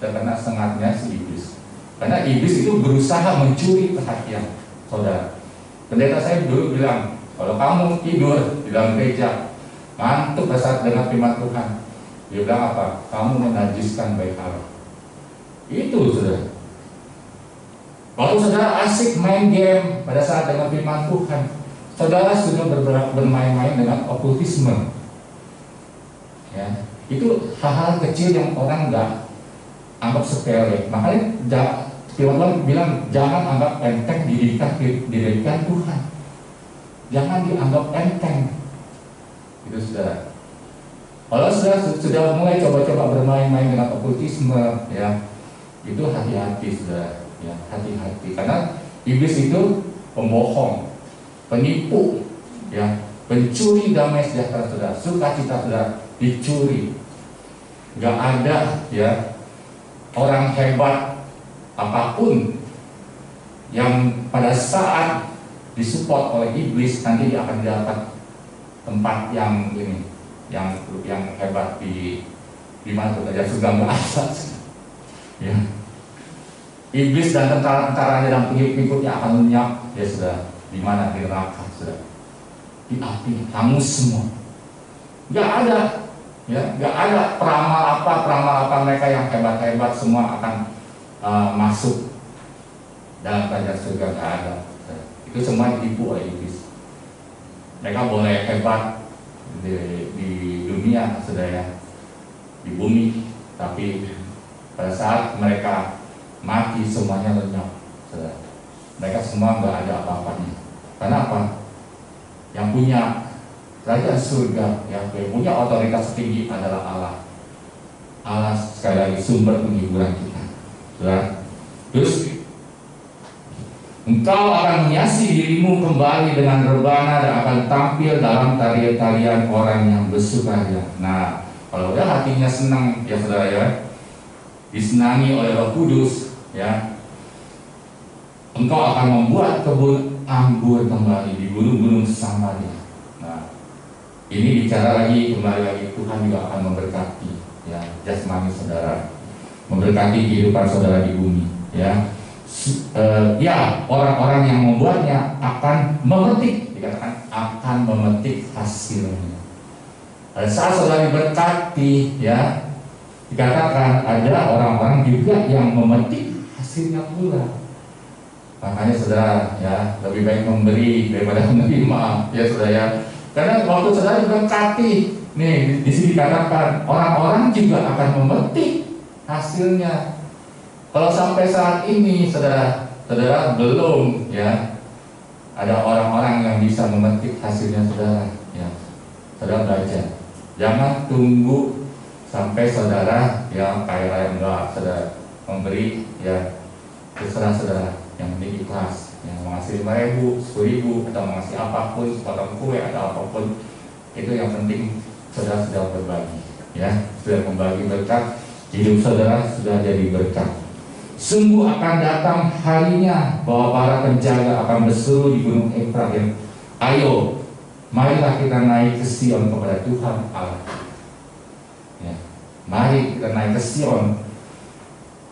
terkena sengatnya si iblis. Karena iblis itu berusaha mencuri perhatian saudara. Pendeta saya dulu bilang, kalau kamu tidur di dalam gereja, ngantuk pada saat dengar firman Tuhan, dia bilang apa? Kamu menajiskan bait Allah. Itu, saudara. Kalau saudara asik main game pada saat dengar firman Tuhan, saudara sudah bermain-main dengan okultisme. Ya, itu hal-hal kecil yang orang nggak anggap sepele. Makanya firman Tuhan bilang jangan anggap enteng didikan Tuhan. Jangan dianggap enteng. Itu, saudara. Kalau sudah mulai coba-coba bermain-main dengan okultisme, ya, itu hati-hati, saudara, ya, hati-hati. Karena iblis itu pembohong, penipu, ya, pencuri damai sejahtera saudara, sukacita saudara dicuri. Gak ada, ya, orang hebat apapun yang pada saat disupport oleh iblis nanti dia akan dapat tempat yang ini, yang hebat di mana tuh? Ya surga nggak ada. Ya. Iblis dan tentara-tentaranya dan pengikut-pengikutnya akan lenyap. Ya sudah, di mana? Di neraka, sudah. Di api, hangus semua. Nggak ada, ya, nggak ada peramal apa mereka yang hebat-hebat semua akan masuk dalam kerajaan surga, nggak ada. Itu semua ditipu oleh iblis. Mereka boleh hebat di dunia, sudah ya, di bumi, tapi pada saat mereka mati semuanya lenyap, sudah. Mereka semua nggak ada apa-apanya. Karena apa? Yang punya kerajaan surga, yang punya otoritas tinggi adalah Allah. Allah sekali lagi sumber penghiburan kita. Sudah. Terus engkau akan menghiasi dirimu kembali dengan rebana dan akan tampil dalam tarian-tarian orang yang bersukaria. Nah, kalau udah hatinya senang, ya saudara ya, disenangi oleh Roh Kudus, ya, engkau akan membuat kebun anggur kembali di gunung-gunung Samaria. Nah, ini bicara lagi, kembali lagi, Tuhan juga akan memberkati, ya, jasmani saudara, memberkati kehidupan saudara di bumi, ya. Ya, orang-orang yang membuatnya akan memetik, dikatakan akan memetik hasilnya. Pada saat saudara diberkati, ya, dikatakan ada orang-orang juga yang memetik hasilnya pula. Makanya saudara, ya, lebih baik memberi daripada menerima, ya saudara ya. Karena waktu saudara diberkati, nih di sini dikatakan orang-orang juga akan memetik hasilnya. Kalau sampai saat ini saudara belum, ya, ada orang-orang yang bisa memetik hasilnya saudara, ya, saudara belajar. Jangan tunggu sampai saudara yang kaya raya, enggak, saudara memberi, ya, terserah saudara, yang penting ikhlas, yang mengasih 5.000, 10.000 atau mengasih apapun, sepotong kue atau apapun, itu yang penting saudara sudah berbagi, ya, sudah membagi berkat, hidup saudara sudah jadi berkat. Sungguh akan datang harinya bahwa para penjaga akan berseru di gunung Efraim, ayo, marilah kita naik ke Sion kepada Tuhan Allah. Ya, mari kita naik ke Sion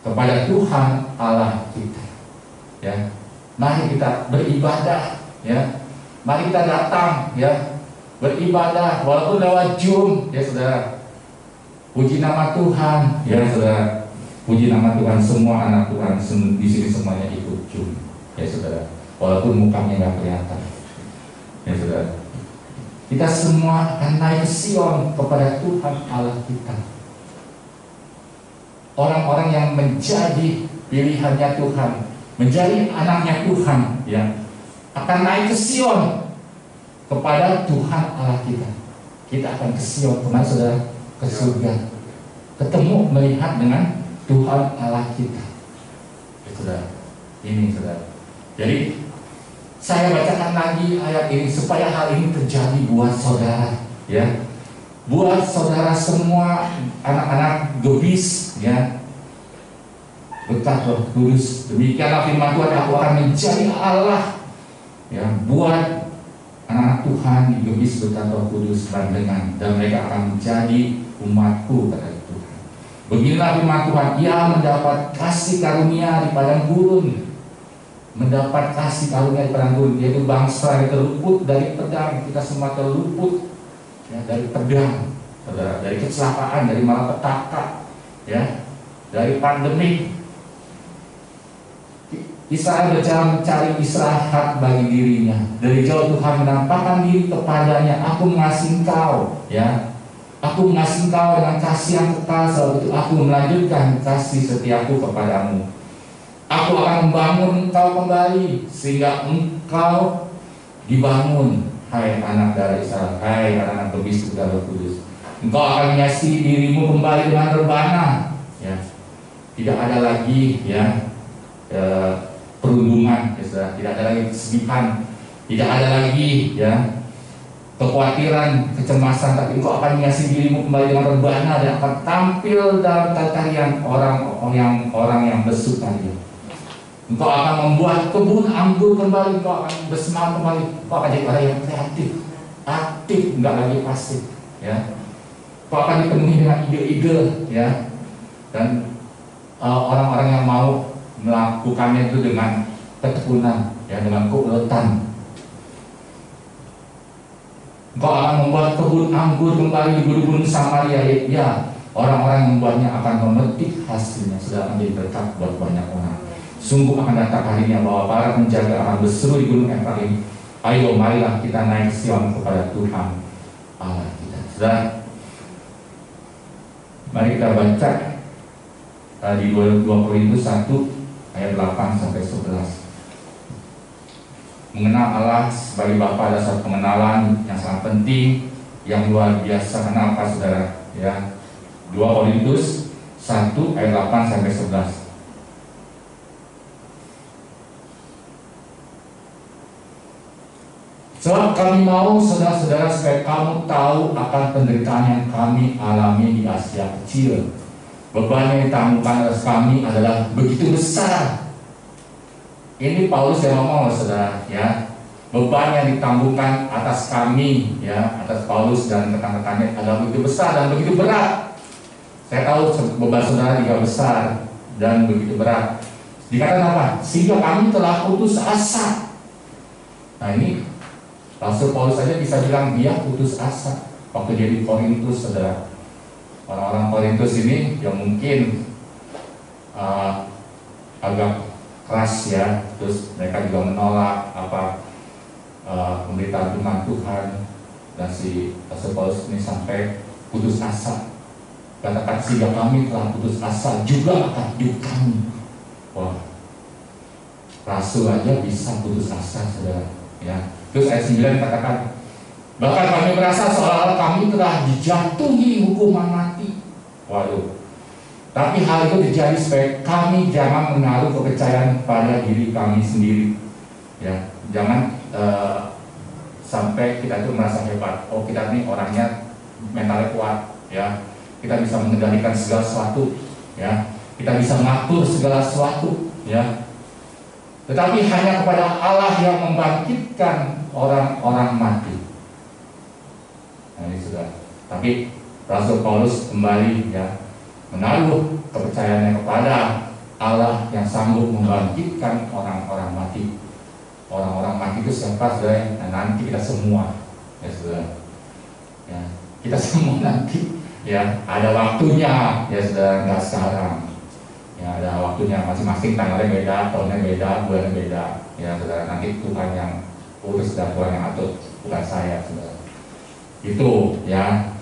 kepada Tuhan Allah kita. Ya, mari kita beribadah. Ya, mari kita datang. Ya, beribadah walaupun lewat Zoom. Ya saudara, puji nama Tuhan. Ya saudara. Puji nama Tuhan, semua anak Tuhan di sini semuanya ikut Zoom, ya saudara. Walaupun mukanya nggak kelihatan, ya saudara. Kita semua akan naik ke Sion kepada Tuhan Allah kita. Orang-orang yang menjadi pilihannya Tuhan, menjadi anaknya Tuhan, ya, akan naik ke Sion kepada Tuhan Allah kita. Kita akan ke Sion, kemana saudara? Ke surga. Ketemu, melihat dengan Tuhan Allah kita. Ya, saudara. Ini saudara. Jadi saya bacakan lagi ayat ini supaya hal ini terjadi buat saudara, ya. Buat saudara semua anak-anak gebis, ya. Berkat Roh Kudus. Demikianlah firman Tuhan, aku akan menjadi Allah, ya, buat anak-anak Tuhan di gebis berkat Roh Kudus dan mereka akan menjadi umatku, kata Tuhan. Beginilah firman Tuhan, ia mendapat kasih karunia di padang gurun, mendapat kasih karunia di padang gurun, yaitu bangsa yang terluput dari pedang. Kita semua terluput, ya, dari pedang, saudara, dari kecelakaan, dari malapetaka, ya, dari pandemi. Israel berjalan mencari istirahat bagi dirinya. Dari jauh Tuhan menampakkan diri kepadanya, aku mengasihi engkau, ya. Aku mengasihi engkau dengan kasih yang kekal, sebab itu aku melanjutkan kasih setiaku kepadamu. Aku akan membangun engkau kembali, sehingga engkau dibangun, hai anak dari Israel, hai anak-anak gebis dari Roh Kudus. Engkau akan mengasihi dirimu kembali dengan rebana, ya. Tidak ada lagi, ya, perundungan, ya, tidak ada lagi kesedihan, tidak ada lagi, ya, kekhawatiran, kecemasan, tapi engkau akan mengasihi dirimu kembali dengan rebana dan akan tampil dalam tarian orang yang bersukaria. Engkau akan membuat kebun anggur kembali, engkau akan bersemangat kembali, engkau akan jadi orang yang kreatif, aktif, nggak lagi pasif, ya. Kau akan dipenuhi dengan ide-ide, ya, dan orang-orang yang mau melakukannya itu dengan ketekunan, ya, dengan keuletan. Kau akan membuat kebun anggur kembali di gurun Samaria, ya. Orang-orang yang membuatnya akan memetik hasilnya, sudah menjadi berkat buat banyak orang. Sungguh akan datang harinya bahwa para penjaga akan berseru di gunung Efraim, ayo marilah kita naik ke Sion kepada Tuhan Allah kita. Sudah, mari kita baca di 2 Korintus 1 ayat 8 sampai 11. Mengenal Allah sebagai Bapa adalah satu pengenalan yang sangat penting, yang luar biasa. Kenapa saudara? Ya, 2 Korintus 1 ayat 8 sampai 11. Sebab kami mau saudara-saudara supaya kamu tahu akan penderitaan yang kami alami di Asia Kecil. Beban yang ditanggung atas kami adalah begitu besar. Ini Paulus yang ngomong, saudara, ya. Beban yang ditanggungkan atas kami, ya, atas Paulus dan rekan-rekannya adalah begitu besar dan begitu berat. Saya tahu beban saudara juga besar dan begitu berat. Dikatakan apa? Sehingga kami telah putus asa. Nah, ini Rasul Paulus saja bisa bilang dia putus asa waktu dia di Korintus, saudara. Orang-orang Korintus ini yang mungkin agak keras, ya, terus mereka juga menolak pemberitaan firman Tuhan, dan si Rasul Paulus ini sampai putus asa. Katakan sehingga kami telah putus asa juga akan hidup kami. Wah, Rasul aja bisa putus asa, saudara, ya. Terus ayat 9 katakan, bahkan kami merasa seolah-olah kami telah dijatuhi hukuman mati. Waduh. Tapi hal itu terjadi supaya kami jangan menaruh kepercayaan pada diri kami sendiri. Ya, jangan sampai kita itu merasa hebat. Oh, kita ini orangnya mentalnya kuat, ya. Kita bisa mengendalikan segala sesuatu, ya. Kita bisa mengatur segala sesuatu, ya. Tetapi hanya kepada Allah yang membangkitkan orang-orang mati. Nah, ini sudah. Tapi Rasul Paulus kembali, ya, menaruh kepercayaannya kepada Allah yang sanggup membangkitkan orang-orang mati. Orang-orang mati itu siapa, saudara? Nah, nanti kita semua, ya, saudara. Ya, kita semua nanti, ya, ada waktunya, ya, saudara, nggak sekarang. Ya, ada waktunya masing-masing, tanggalnya beda, tahunnya beda, bulannya beda. Ya, saudara, nanti Tuhan yang urus dan Tuhan yang atur, bukan saya, saudara. Itu, ya.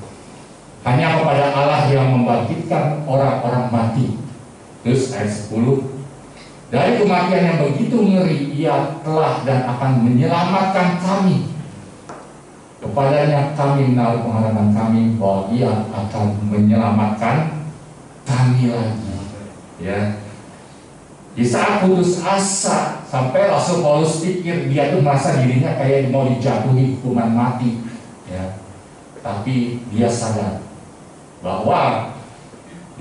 Hanya kepada Allah yang membangkitkan orang-orang mati. Terus ayat 10, dari kematian yang begitu ngeri, Ia telah dan akan menyelamatkan kami. Kepadanya kami menaruh pengharapan kami bahwa Ia akan menyelamatkan kami lagi. Ya, di saat putus asa, sampai Rasul Paulus pikir dia tuh merasa dirinya kayak mau dijatuhi hukuman mati, ya. Tapi dia sadar bahwa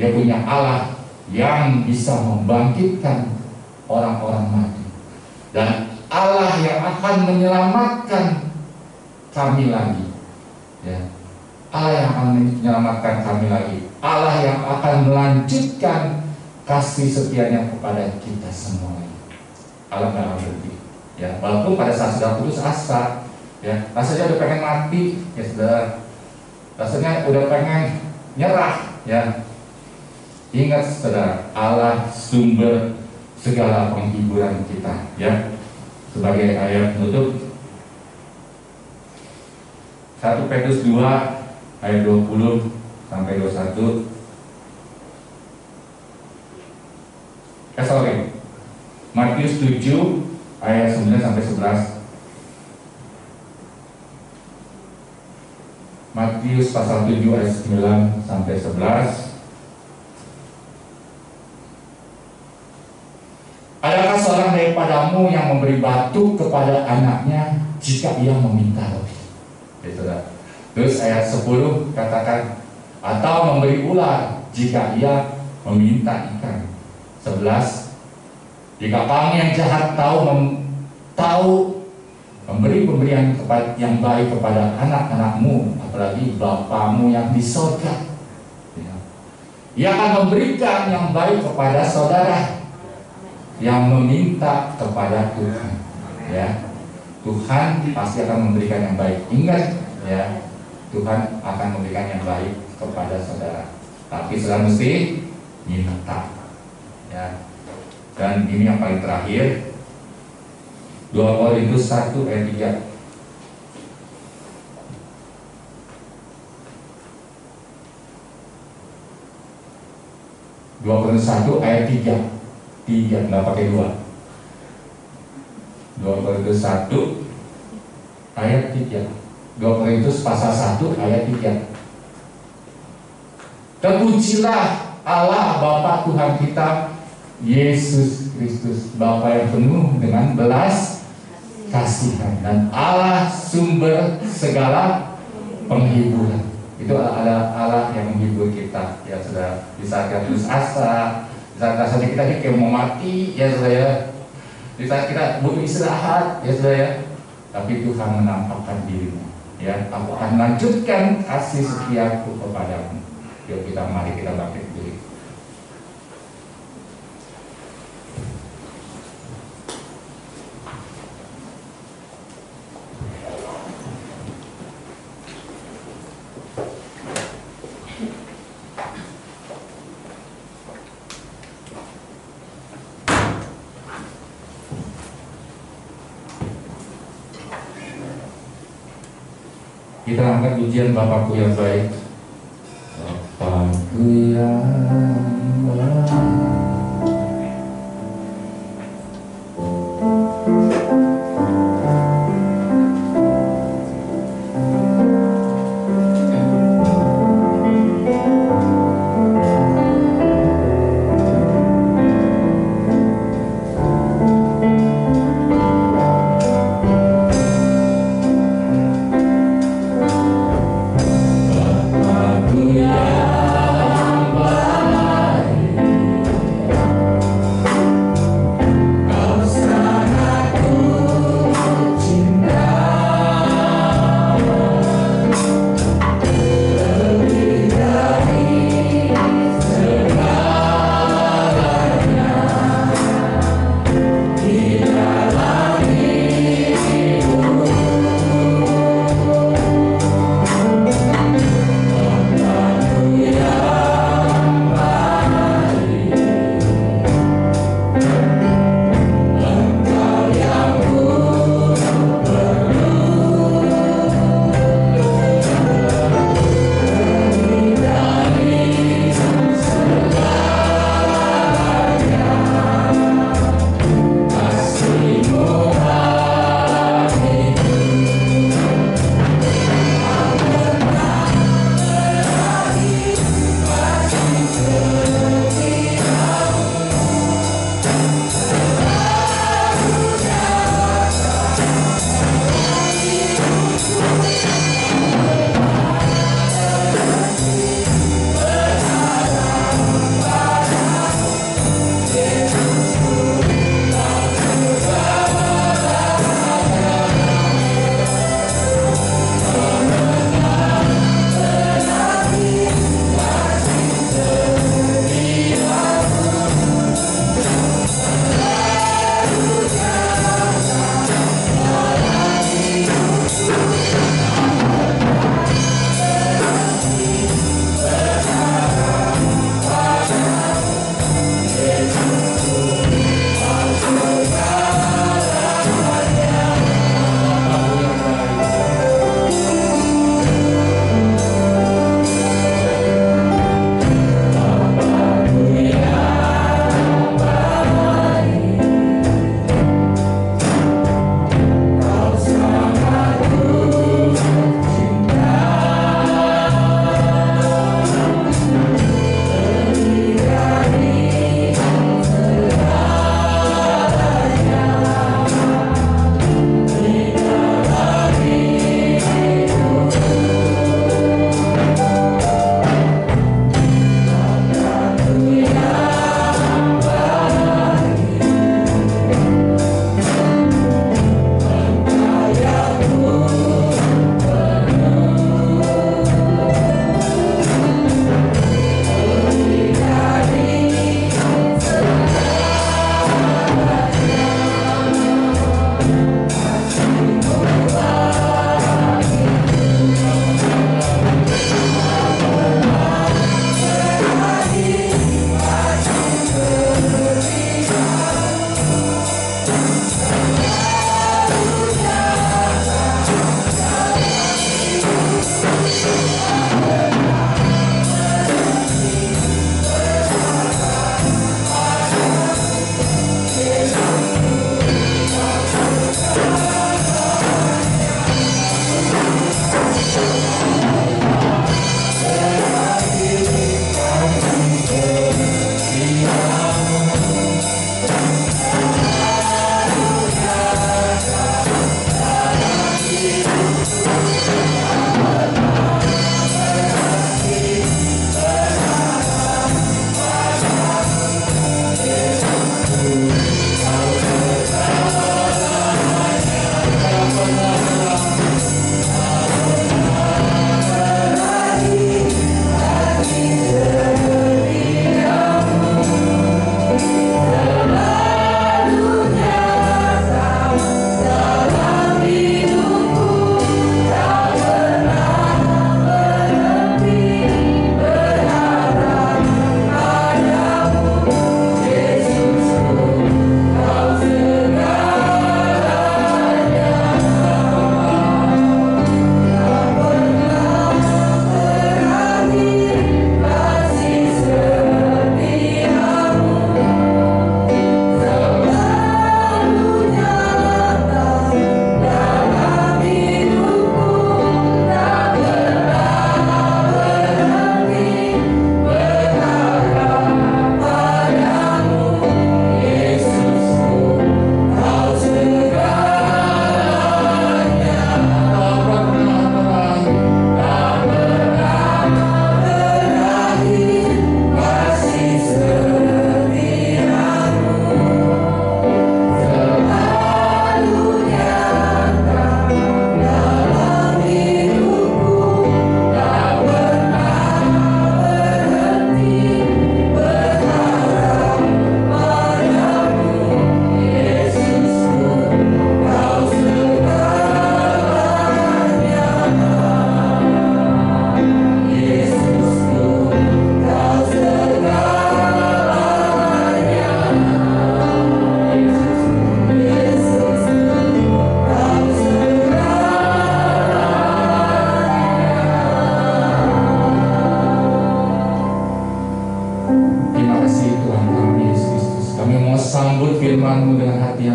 dia punya Allah yang bisa membangkitkan orang-orang mati, dan Allah yang akan menyelamatkan kami lagi, ya. Allah yang akan menyelamatkan kami lagi, Allah yang akan melanjutkan kasih setianya kepada kita semua. Allah nggak akan berhenti, ya. Walaupun pada saat sudah putus asa, ya, rasanya udah pengen mati, ya, saudara, rasanya udah pengen nyerah, ya. Ingat, saudara, Allah sumber segala penghiburan kita, ya. Sebagai ayat penutup, 1 Petrus 2 ayat 20 sampai 21. Matius 7 ayat 9 sampai 11. Matius pasal 7 ayat 9 sampai 11. Adakah seorang daripadamu yang memberi batu kepada anaknya jika ia meminta roti? Terus ayat 10 katakan, atau memberi ular jika ia meminta ikan. 11, jika kamu yang jahat tahu memberi pemberian yang baik kepada anak-anakmu, apalagi Bapamu yang di sorga. Ya. Ia akan memberikan yang baik kepada saudara yang meminta kepada Tuhan. Ya, Tuhan pasti akan memberikan yang baik. Ingat, ya, Tuhan akan memberikan yang baik kepada saudara. Tapi saudara mesti minta. Ya. Dan ini yang paling terakhir, 2 Korintus 1 ayat 3. 2 Korintus 1 ayat 3. 3, nggak pakai 2. 2 Korintus 1 ayat 3. 2 Korintus pasal 1 ayat 3. Terpujilah Allah Bapa Tuhan kita Yesus Kristus, Bapa yang penuh dengan belas kasihan dan Allah sumber segala penghiburan. Itu ada Allah yang menghibur kita, ya saudara. Di saat kita putus asa, di saat rasanya kita kayak mau mati, ya saudara. Di saat kita butuh istirahat, ya saudara. Tapi Tuhan menampakkan dirinya, ya. Aku akan melanjutkan kasih setiaku kepadamu. Yuk mari kita bangkit diri. Kita angkat pujian Bapakku yang baik. Bapakku yang baik, Bapakku yang baik.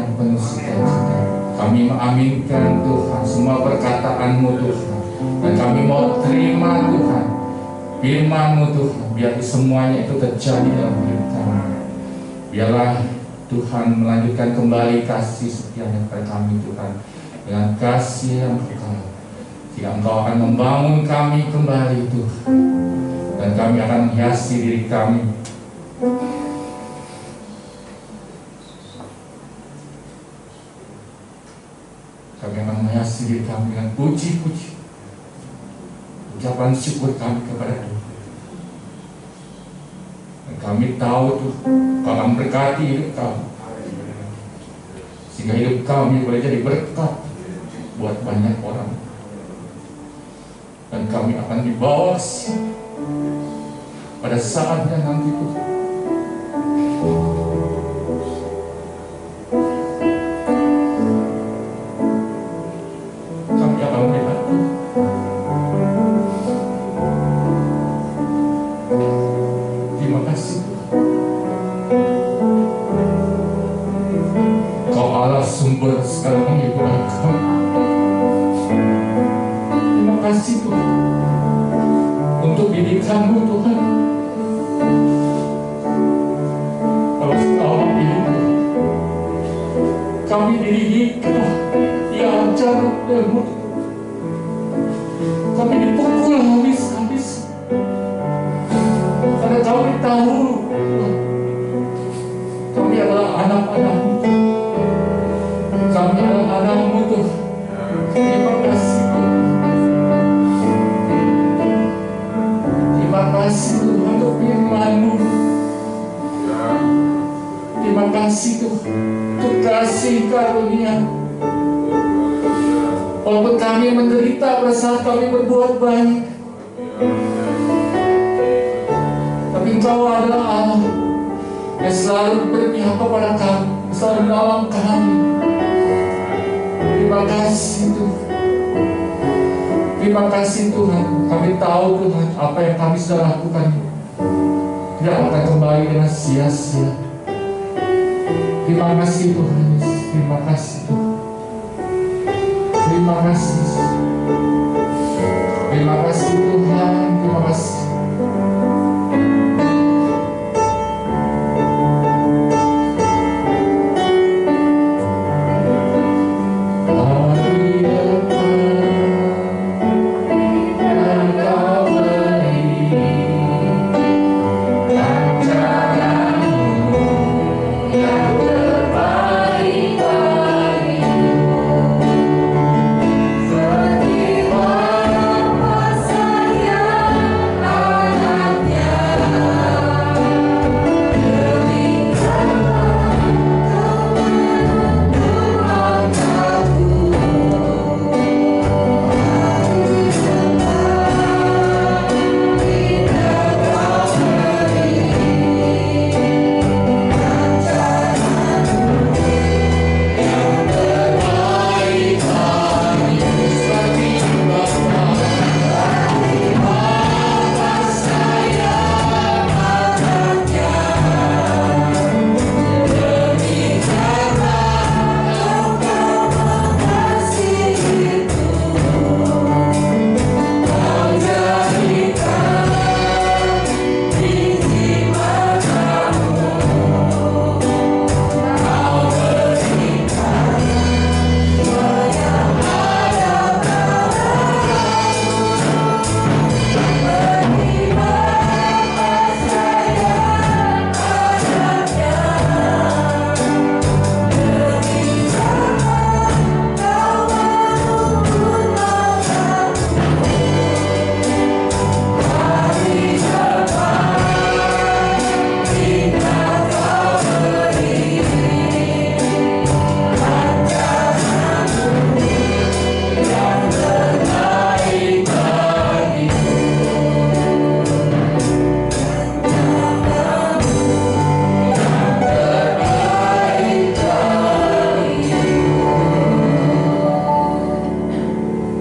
yang penuh sukacita. Kami mengaminkan Tuhan semua perkataan-Mu Tuhan, dan kami mau terima Tuhan firman-Mu Tuhan, biar semuanya itu terjadi dalam hidup kami. Biarlah Tuhan melanjutkan kembali kasih setianya kepada kami Tuhan, dengan kasih yang kekal, sehingga Engkau akan membangun kami kembali Tuhan, dan kami akan menghiasi diri kami akan menghiasi diri kami dengan puji-puji, ucapan syukur kami kepada Tuhan. Dan kami tahu Tuhan, Kau akan berkati hidup kami, sehingga hidup kami boleh jadi berkat buat banyak orang. Dan kami akan dibawa pada saatnya nanti Tuhan. Kami akan melihat Tuhan. Terima kasih Tuhan. Kau Allah sumber segala penghiburan kami. Terima kasih Tuhan untuk didikan-Mu Tuhan. Kalau selama ini kami dididik diajar ilmu, kami dipukul habis-habis, karena kami tahu kami adalah anak-anak-Mu, kami adalah anak-Mu Tuhan. Terima kasih Tuhan. Terima kasih Tuhan untuk firman-Mu. Terima kasih Tuhan untuk kasih karunia. Walaupun kami menderita pada saat kami berbuat baik, tapi Engkau adalah Allah yang selalu berpihak kepada kami, selalu menolong kami. Terima kasih Tuhan. Terima kasih Tuhan. Kami tahu Tuhan, apa yang kami sudah lakukan tidak akan kembali dengan sia-sia. Terima kasih Tuhan Yesus. Terima kasih Tuhan. Terima kasih. Terima kasih Tuhan. Terima kasih.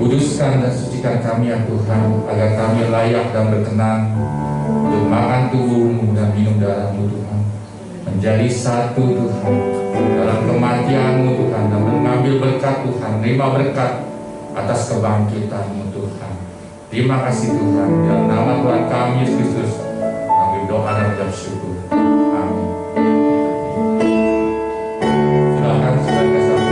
Kuduskan dan sucikan kami ya Tuhan, agar kami layak dan berkenan untuk makan tubuh-Mu dan minum darah-Mu Tuhan, menjadi satu Tuhan, dalam kematian-Mu Tuhan, dan mengambil berkat Tuhan, terima berkat atas kebangkitan-Mu Tuhan. Terima kasih Tuhan, dalam nama Tuhan kami Yesus Kristus kami doa dan ucap syukur. Amin. Silakan saudara kasih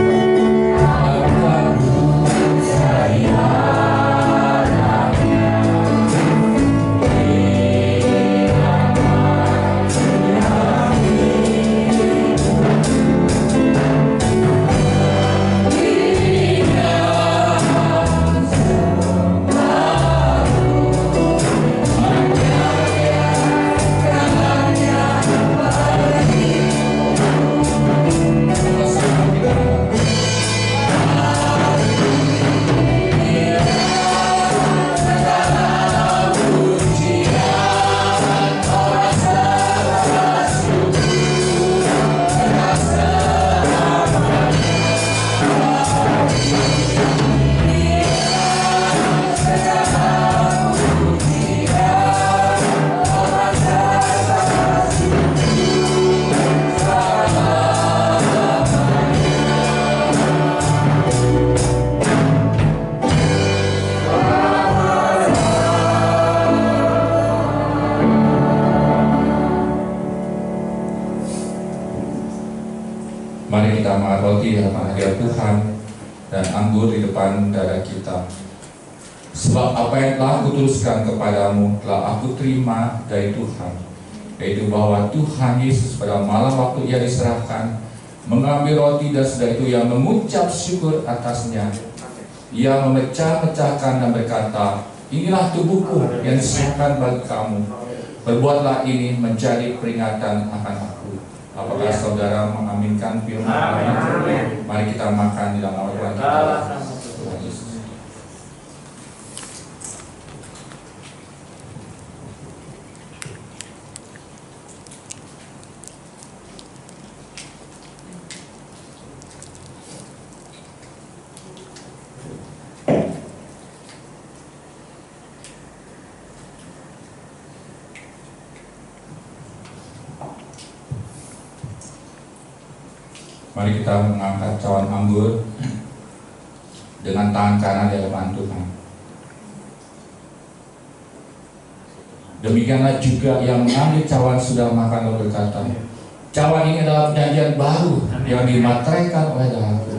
roti hadapan hadirat Tuhan dan anggur di depan dada kita. Sebab apa yang telah kutuliskan kepadamu telah aku terima dari Tuhan, yaitu bahwa Tuhan Yesus pada malam waktu ia diserahkan mengambil roti dan setelah itu ia mengucap syukur atasnya. Ia memecah-mecahkan dan berkata, inilah tubuhku yang diserahkan bagi kamu. Berbuatlah ini menjadi peringatan akan aku. Apakah saudara mengaminkan firman Allah? Mari kita makan di dalam nama Tuhan kita, Tuhan Yesus. Mari kita mengangkat cawan anggur dengan tangan kanan di hadapan Tuhan. Demikianlah juga yang mengambil cawan sudah makan lalu berkata, cawan ini adalah perjanjian baru yang dimateraikan oleh darahku.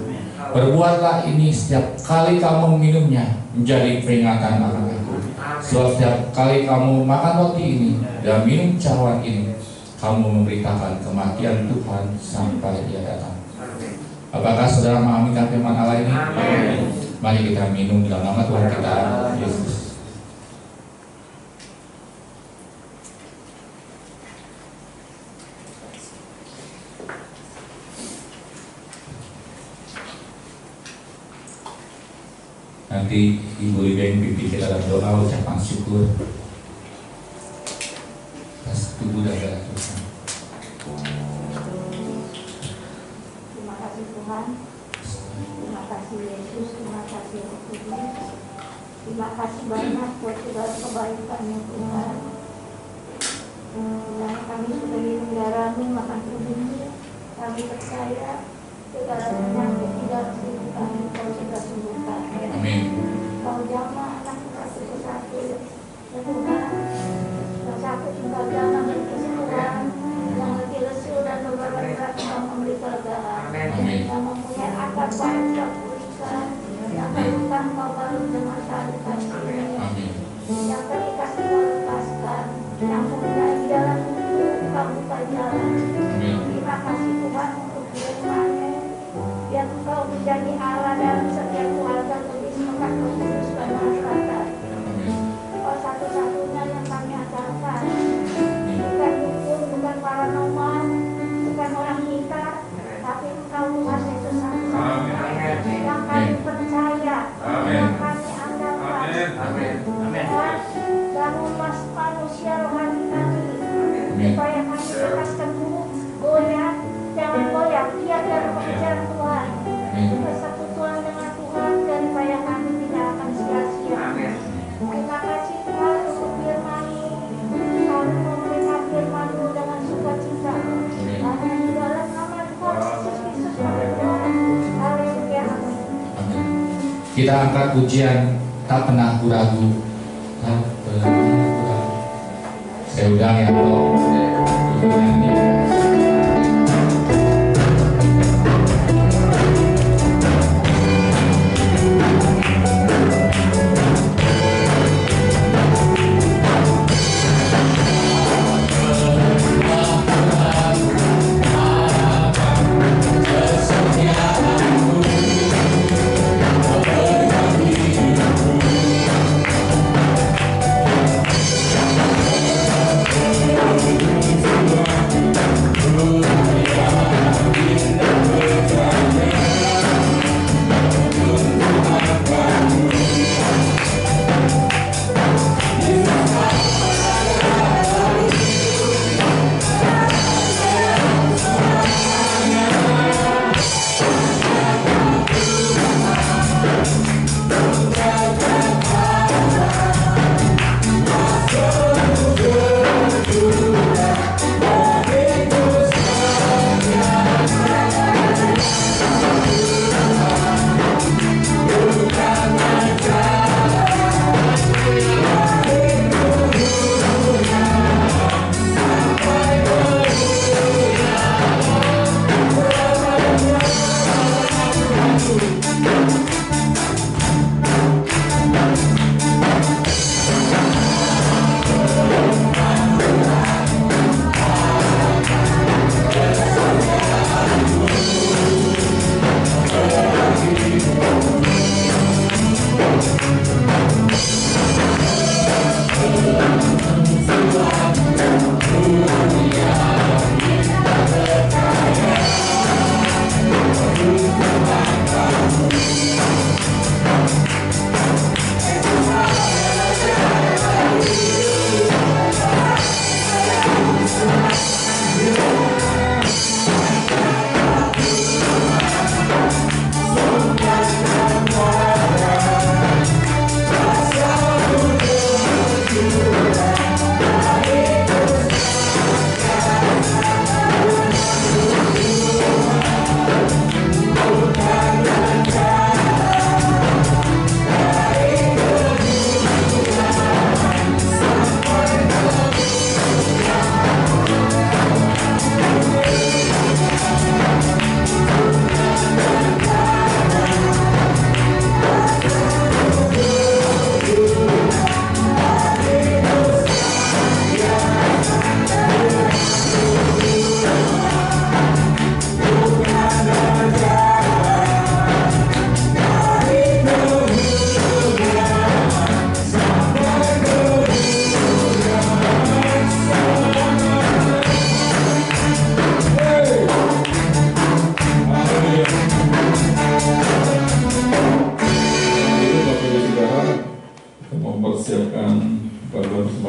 Berbuatlah ini setiap kali kamu minumnya menjadi peringatan akan aku. Sebab setiap kali kamu makan roti ini dan minum cawan ini, kamu memberitakan kematian Tuhan sampai Dia datang. Apakah saudara mengaminkan firman Allah ini? Amin. Mari kita minum dalam nama Tuhan kita Yesus. Nanti Ibu Lidia pimpin kita dalam doa ucapan syukur atas tubuh dan darah Tuhan. Terima kasih Yesus, terima kasih Roh Kudus, terima kasih banyak buat segala kebaikan-Nya Tuhan. Dan kami sudah minum darah-Mu, makan tubuh-Mu, kami percaya segala penyakit di dalam tubuh kami Kau sudah sembuhkan. Amin. Kau jamah anak satu-satu ya Tuhan, yang sakit Engkau jamah beri kesembuhan, yang lagi lesu dan beban berat Engkau memberi kelegaan. Yang mempunyai akar baik Kau pulihkan, yang terluka Kau balut dengan salib kasih-Mu, yang terikat Kau lepaskan, yang mempunyai jalan untuk Kau buka jalan. Terima kasih Tuhan untuk firman-Mu, yang Engkau menjadi Allah dalam setiap keluarga lebih semoga Kau kuduskan masyarakat. Kau satu-satunya yang kami andalkan, bukan dukun, bukan paranormal, bukan orang kita, tapi Engkau Tuhan Yesus satu yang kami percaya, yang kami andalkan. Tuhan, bangunlah manusia rohani kami, supaya kami tetap teguh, goyah, jangan goyah, lihat dalam pekerjaan Tuhan. Bersatu Tuhan Kita angkat pujian tak pernah ragu, tak pernah ragu. Saya ulang ya, kalau nyanyi.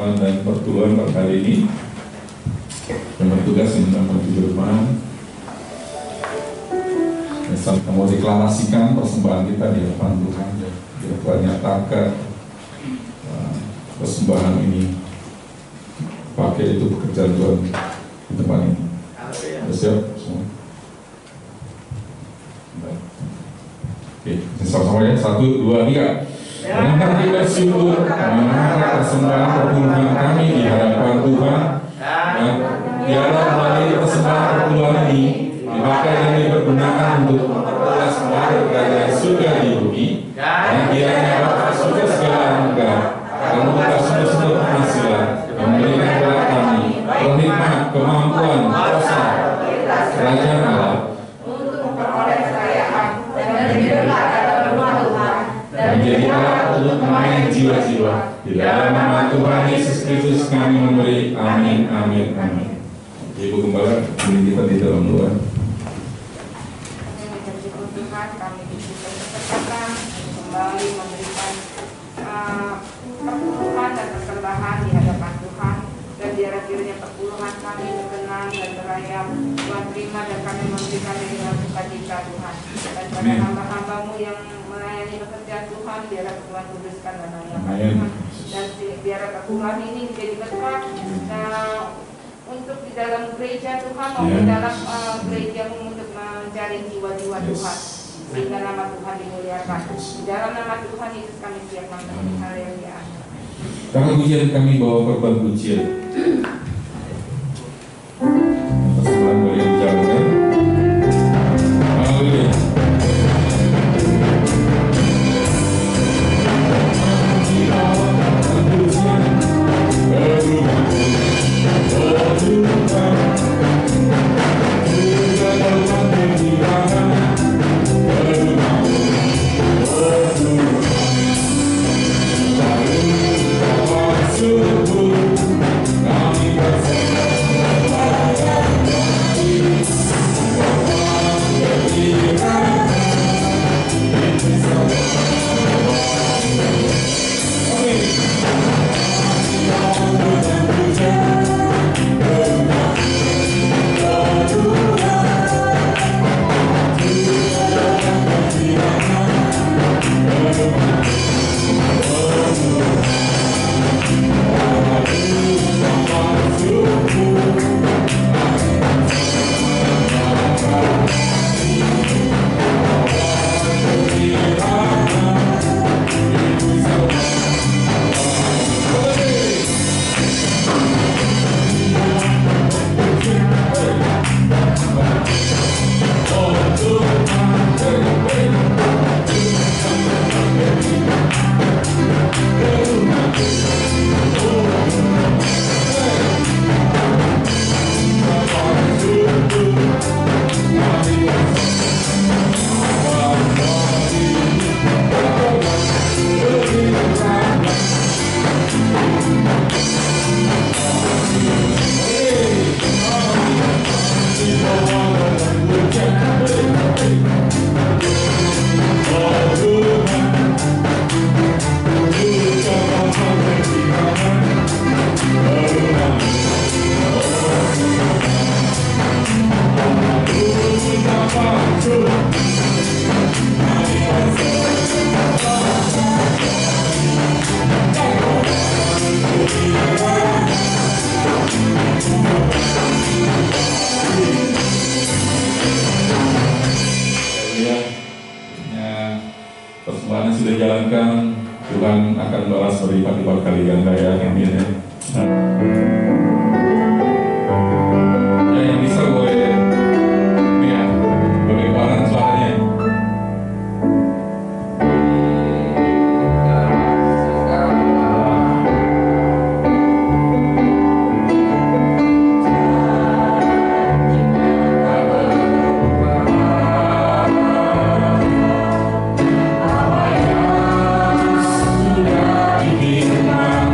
persembahan dan pertujuan pada hari ini. Yang bertugas yang mendapat firman kita mau deklarasikan persembahan kita di hadapan Tuhan. Biar Tuhan nyatakan persembahan ini pakai itu pekerjaan Tuhan di tempat ini. Siap semua? Oke, sama-sama ya. 1, 2, 3. Dengan hati bersyukur mengangkat persembahan perpuluhan kami di hadapan Tuhan, dan biarlah melalui persembahan perpuluhan ini dipakai dan dipergunakan untuk memperluas kembali kerajaan surga di bumi, dan kiranya Bapa surga segala anugerah dan membuka sumber-sumber penghasilan yang memberikan kepada kami perkhidmat, kemampuan, kuasa kerajaan Allah untuk memperoleh kekayaan dan diberkati rumah Tuhan dan menjadi alat untuk melayani jiwa-jiwa. Di dalam nama Tuhan Yesus Kristus kami memberi. Amin, amin, amin. Ibu Gembala, ini kita di dalam doa. Tuhan, kami diberikan kesempatan kembali memberikan perpuluhan dan persembahan di hadapan Tuhan, dan biar kiranya perpuluhan kami berkenan dan berayap. Tuhan terima dan kami memberikan dengan sukacita Tuhan, dan pada hamba-hambamu yang melayani pekerjaan Tuhan, biar Tuhan kuduskan dan Tuhan, dan biar perpuluhan ini menjadi berkat untuk di dalam gereja Tuhan, maupun di dalam gereja untuk mencari jiwa-jiwa Tuhan. sehingga nama Tuhan dimuliakan. Di dalam nama Tuhan Yesus kami siap memenuhi. Haleluya. Kakak pujian kami bawa korban pujian. Persembahan boleh dijalankan. Haleluya. Persembahan sudah dijalankan, Tuhan akan balas berlipat-lipat kali ganda ya, amin ya. Ya yang bisa boleh lihat bagaimana suaranya. Sudah diberikan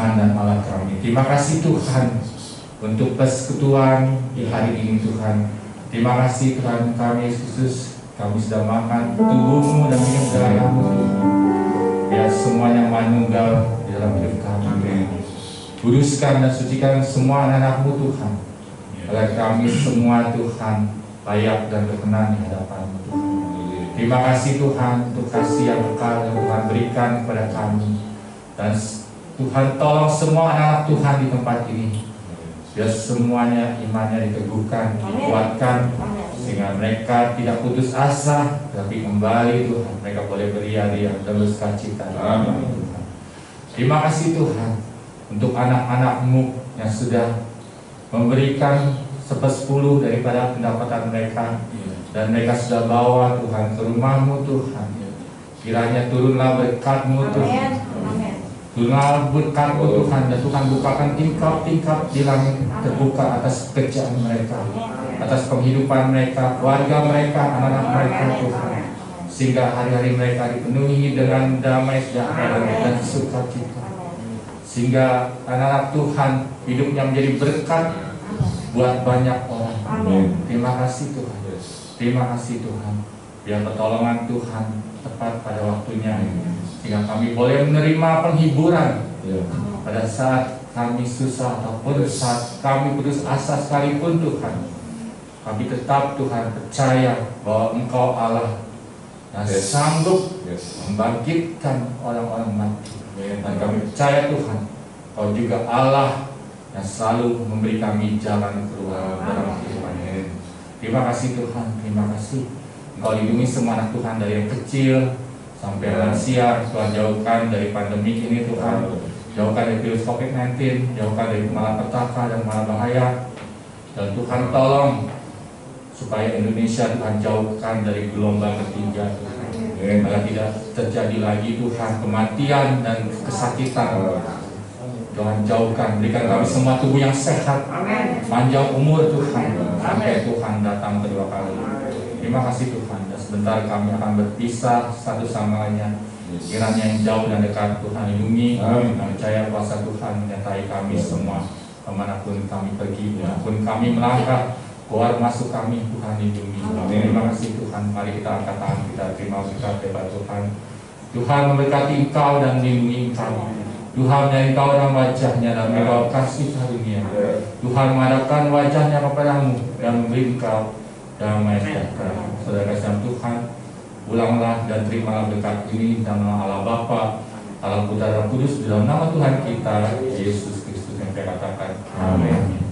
Tuhan dan Allah kami. Terima kasih Tuhan untuk persekutuan di hari ini Tuhan. Terima kasih Tuhan kami Yesus, kami sudah makan tubuh-Mu dan minum darah-Mu Tuhan. Biar semuanya manunggal di dalam hidup kami. Kuduskan dan sucikan semua anak-anak-Mu Tuhan, agar kami semua Tuhan layak dan berkenan di hadapan-Mu Tuhan. Terima kasih Tuhan untuk kasih yang kekal yang Tuhan berikan kepada kami. Dan Tuhan tolong semua anak Tuhan di tempat ini, biar semuanya imannya diteguhkan, dikuatkan, sehingga mereka tidak putus asa, tapi kembali Tuhan mereka boleh beria-ria dan bersukacita. Tuhan. Terima kasih Tuhan untuk anak-anak-Mu yang sudah memberikan 1/10 daripada pendapatan mereka, dan mereka sudah bawa Tuhan ke rumah-Mu Tuhan. Kiranya turunlah berkat-Mu Tuhan. Turunlah berkat-Mu Tuhan, dan Tuhan bukakan tingkap-tingkap di langit terbuka atas pekerjaan mereka, atas penghidupan mereka, keluarga mereka, anak-anak mereka Tuhan. Sehingga hari-hari mereka dipenuhi dengan damai sejahtera dan sukacita. Sehingga anak-anak Tuhan hidupnya menjadi berkat buat banyak orang. Terima kasih Tuhan. Terima kasih Tuhan. Biar pertolongan Tuhan tepat pada waktunya, sehingga kami boleh menerima penghiburan pada saat kami susah ataupun saat kami putus asa sekalipun Tuhan. Kami tetap Tuhan percaya bahwa Engkau Allah yang sanggup membangkitkan orang-orang mati. Dan kami percaya Tuhan, Kau juga Allah yang selalu memberi kami jalan keluar dalam kehidupan ini. Terima kasih Tuhan, terima kasih. Engkau lindungi semua anak Tuhan dari yang kecil sampai lansia. Tuhan jauhkan dari pandemi ini Tuhan. Jauhkan dari virus COVID-19, jauhkan dari malapetaka dan malabahaya. Dan Tuhan tolong supaya Indonesia Tuhan jauhkan dari gelombang ketiga Tuhan. Agar tidak terjadi lagi Tuhan kematian dan kesakitan. Tuhan jauhkan, berikan kami semua tubuh yang sehat, panjang umur Tuhan, sampai Tuhan datang kedua kali. Terima kasih Tuhan. Dan sebentar kami akan berpisah satu sama lainnya. Kiranya yang jauh dan dekat Tuhan lindungi. Kami percaya kuasa Tuhan menyertai kami semua, kemanapun kami pergi, dimanapun kami melangkah, keluar masuk kami Tuhan lindungi. Terima kasih Tuhan. Mari kita angkat tangan kita terima berkat daripada Tuhan. Tuhan memberkati Engkau dan melindungi Engkau. Tuhan yang Engkau dalam wajahnya dan Engkau kasih karunia. Tuhan menghadapkan wajahnya kepadamu dan memberi Engkau damai sejahtera. Saudara kasih Tuhan, ulanglah dan terimalah berkat ini dalam nama Allah Bapa, Allah Putra dan Kudus, dalam nama Tuhan kita Yesus Kristus yang saya katakan. Amin.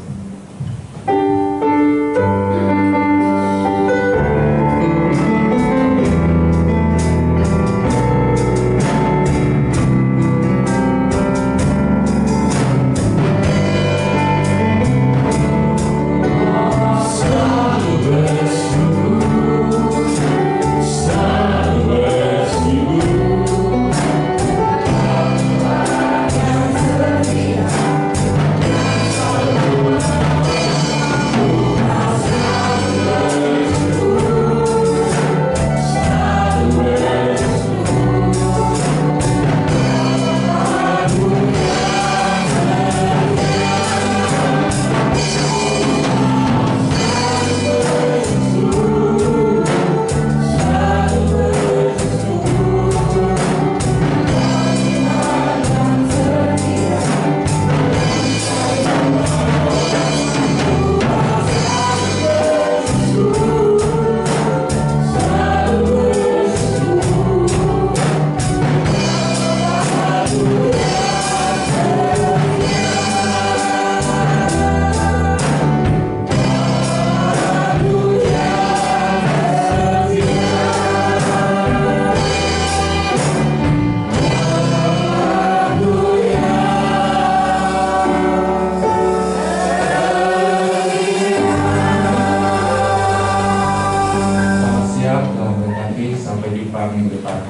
Sampai jumpa minggu depan.